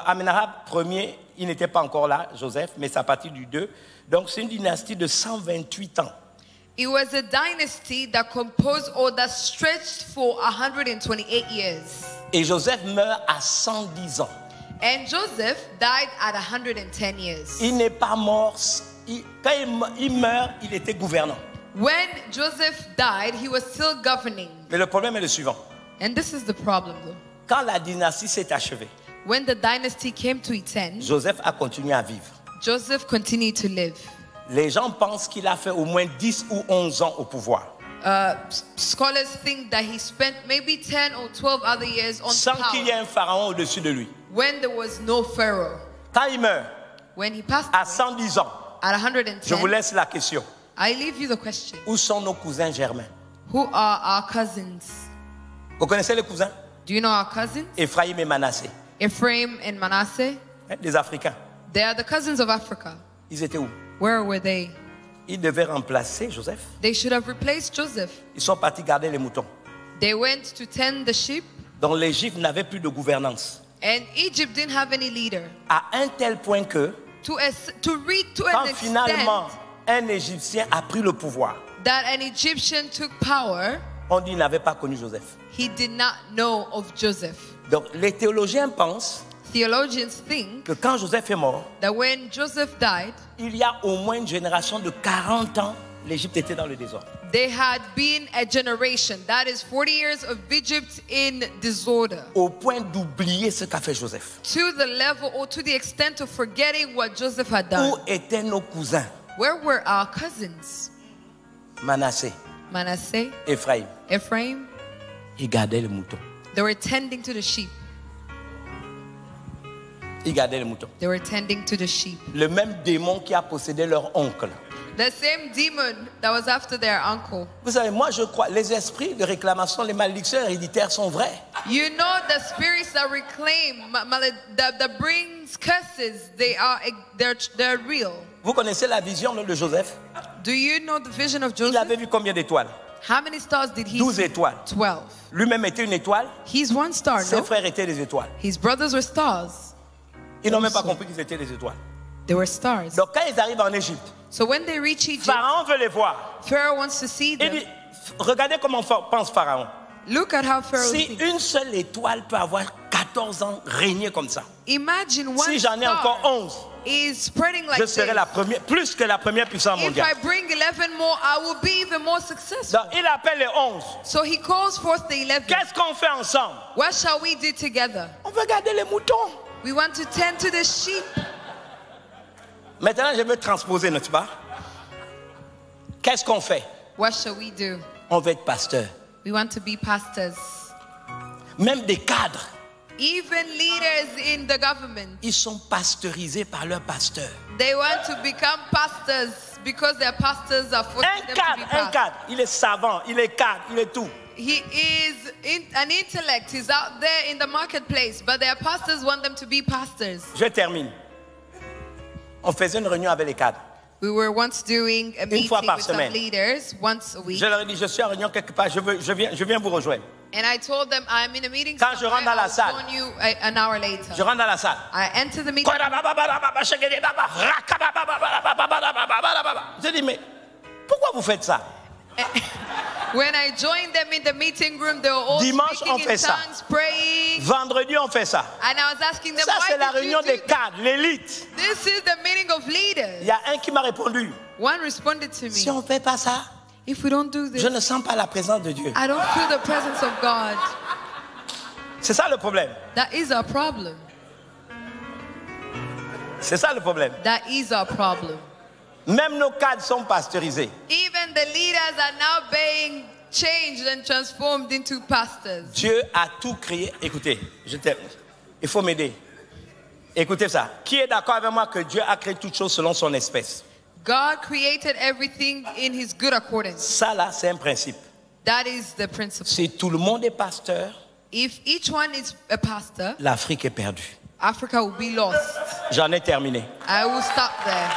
Speaker 1: Amenéhat Ier, il n'était pas encore là, Joseph, mais c'est à partir du 2. Donc, c'est une dynastie de 128 ans.
Speaker 2: It was a dynasty that composed or that stretched for 128 years.
Speaker 1: Et Joseph meurt à 110 ans.
Speaker 2: And Joseph died at 110 years.
Speaker 1: Il n'est pas mort. Quand il meurt, il était gouvernant.
Speaker 2: When Joseph died, he was still governing.
Speaker 1: Mais le problème est le suivant.
Speaker 2: And this is the problem though.
Speaker 1: Quand la dynastie s'est achevée,
Speaker 2: When the dynasty came to its end,
Speaker 1: Joseph a continué à vivre.
Speaker 2: Joseph continued to live.
Speaker 1: Les gens pensent qu'il a fait au moins 10 ou 11 ans au pouvoir.
Speaker 2: Scholars think that he spent maybe 10 or 12 other years on
Speaker 1: Sans qu'il y ait
Speaker 2: power
Speaker 1: un pharaon au-dessus de lui.
Speaker 2: when there was no pharaoh.
Speaker 1: Quand il meurt,
Speaker 2: When he passed
Speaker 1: à
Speaker 2: away,
Speaker 1: 110 ans,
Speaker 2: at
Speaker 1: je vous
Speaker 2: 110,
Speaker 1: laisse la question.
Speaker 2: I leave you the question.
Speaker 1: Où sont nos cousins germains?
Speaker 2: Who are our cousins?
Speaker 1: Vous connaissez les cousins?
Speaker 2: Do you know our cousins?
Speaker 1: Ephraïm et Manassé.
Speaker 2: Ephraim and Manasseh.
Speaker 1: Des Africains.
Speaker 2: They are the cousins of Africa.
Speaker 1: Ils étaient où?
Speaker 2: Where were they?
Speaker 1: Ils devaient remplacer Joseph.
Speaker 2: They should have replaced Joseph.
Speaker 1: Ils sont partis garder les moutons.
Speaker 2: They went to tend the sheep,
Speaker 1: Donc l'Égypte n'avait plus de gouvernance.
Speaker 2: and Egypt didn't have any leader.
Speaker 1: À un tel point que,
Speaker 2: To an
Speaker 1: quand
Speaker 2: extent
Speaker 1: finalement un Égyptien a pris le pouvoir,
Speaker 2: that an Egyptian took power,
Speaker 1: on dit qu'il n'avait pas connu Joseph.
Speaker 2: he did not know of Joseph.
Speaker 1: Donc les théologiens pensent
Speaker 2: Theologians think
Speaker 1: que quand Joseph est mort,
Speaker 2: that when Joseph died,
Speaker 1: il y a au moins une génération de 40 ans, l'Égypte était dans le désordre.
Speaker 2: there had been a generation, that is 40 years of Egypt in disorder,
Speaker 1: Au point d'oublier ce qu'a fait Joseph.
Speaker 2: to the level or to the extent of forgetting what Joseph had
Speaker 1: Où
Speaker 2: done.
Speaker 1: étaient nos cousins?
Speaker 2: Where were our cousins?
Speaker 1: Manassé,
Speaker 2: Manasseh,
Speaker 1: Ephraïm.
Speaker 2: Ephraim,
Speaker 1: Ils gardaient les moutons.
Speaker 2: they were tending to the sheep.
Speaker 1: Ils gardaient les moutons.
Speaker 2: They were tending to the sheep.
Speaker 1: Le même démon qui a possédé leur oncle.
Speaker 2: The same demon that was after their uncle.
Speaker 1: Vous savez, moi je crois, les esprits de réclamation, les malédictions héréditaires sont vrais.
Speaker 2: You know the spirits that reclaim, that brings curses, they're real.
Speaker 1: Vous connaissez la vision de Joseph?
Speaker 2: Do you know the vision of
Speaker 1: Il
Speaker 2: Joseph?
Speaker 1: avait vu combien d'étoiles?
Speaker 2: How many stars did he
Speaker 1: 12
Speaker 2: see?
Speaker 1: étoiles.
Speaker 2: 12.
Speaker 1: Lui-même était une étoile.
Speaker 2: He's one star,
Speaker 1: Ses
Speaker 2: no?
Speaker 1: frères étaient des étoiles.
Speaker 2: His brothers were stars.
Speaker 1: Ils n'ont même pas compris qu'ils étaient des étoiles.
Speaker 2: They were stars.
Speaker 1: Donc quand ils arrivent en Égypte,
Speaker 2: So when they reach Egypt,
Speaker 1: Pharaon veut les voir.
Speaker 2: Pharaoh wants to see
Speaker 1: Il
Speaker 2: them.
Speaker 1: dit, regardez comment pense Pharaon.
Speaker 2: Look at how Pharaoh
Speaker 1: Si
Speaker 2: thinks.
Speaker 1: une seule étoile peut avoir 14 ans régner comme ça,
Speaker 2: Imagine one
Speaker 1: si j'en ai encore
Speaker 2: star
Speaker 1: 11,
Speaker 2: is spreading like
Speaker 1: je
Speaker 2: this.
Speaker 1: serai la première, plus que la première puissance
Speaker 2: If
Speaker 1: mondiale.
Speaker 2: I bring 11 more, I will be even more successful.
Speaker 1: Donc il appelle les 11.
Speaker 2: So he calls forth the 11.
Speaker 1: Qu'est-ce qu'on fait ensemble?
Speaker 2: What shall we do together?
Speaker 1: On veut garder les moutons.
Speaker 2: We want to tend to the sheep.
Speaker 1: Maintenant, je veux transposer, n'est-ce pas? Qu'est-ce qu'on fait?
Speaker 2: What shall we do?
Speaker 1: On veut être pasteur.
Speaker 2: We want to be pastors.
Speaker 1: Même des cadres,
Speaker 2: Even leaders in the government,
Speaker 1: ils sont pasteurisés par leur pasteur.
Speaker 2: they want to become pastors because their pastors are forcing them to be
Speaker 1: Un
Speaker 2: pastors.
Speaker 1: cadre, il est savant, il est cadre, il est tout.
Speaker 2: He is an intellect. He's out there in the marketplace, but their pastors want them to be pastors.
Speaker 1: Je termine. On faisait une réunion avec les cadres.
Speaker 2: We were once doing a meeting
Speaker 1: fois par
Speaker 2: with some
Speaker 1: semaine.
Speaker 2: leaders once a week,
Speaker 1: Je leur ai dit, je suis en réunion quelque part, je viens vous rejoindre.
Speaker 2: and I told them I'm in a meeting.
Speaker 1: Quand je rentre dans la
Speaker 2: somewhere,
Speaker 1: salle,
Speaker 2: I'll join you an hour later.
Speaker 1: Je rentre dans la salle.
Speaker 2: I enter the meeting.
Speaker 1: Je dis, mais pourquoi vous faites ça?
Speaker 2: When I joined them in the meeting room, they were all
Speaker 1: Dimanche,
Speaker 2: speaking
Speaker 1: on fait
Speaker 2: in
Speaker 1: ça.
Speaker 2: tongues, praying,
Speaker 1: Vendredi, on fait ça.
Speaker 2: and I was asking them,
Speaker 1: Ça, c'est la
Speaker 2: why did
Speaker 1: réunion
Speaker 2: you do
Speaker 1: des
Speaker 2: that?
Speaker 1: cadres, l'élite.
Speaker 2: This is the meeting of
Speaker 1: Il
Speaker 2: leaders.
Speaker 1: y a un qui m'a répondu,
Speaker 2: One responded to
Speaker 1: si
Speaker 2: me,
Speaker 1: on ne fait pas ça,
Speaker 2: if we don't do this,
Speaker 1: je ne sens pas la présence de Dieu.
Speaker 2: I don't feel the presence of God.
Speaker 1: C'est ça le problème.
Speaker 2: That is our problem.
Speaker 1: C'est ça le problème.
Speaker 2: That is our problem.
Speaker 1: Même nos cadres sont pasteurisés.
Speaker 2: Even the leaders are now being changed and transformed into pastors.
Speaker 1: Dieu a tout créé. Écoutez, il faut m'aider. Écoutez ça. Qui est d'accord avec moi que Dieu a créé toutes choses selon son espèce?
Speaker 2: God created everything in his good accordance.
Speaker 1: Ça là, c'est un principe.
Speaker 2: That is the principle.
Speaker 1: Si tout le monde est pasteur,
Speaker 2: If each one is a pastor,
Speaker 1: l'Afrique est perdue.
Speaker 2: Africa will be lost.
Speaker 1: J'en ai terminé.
Speaker 2: I will stop there.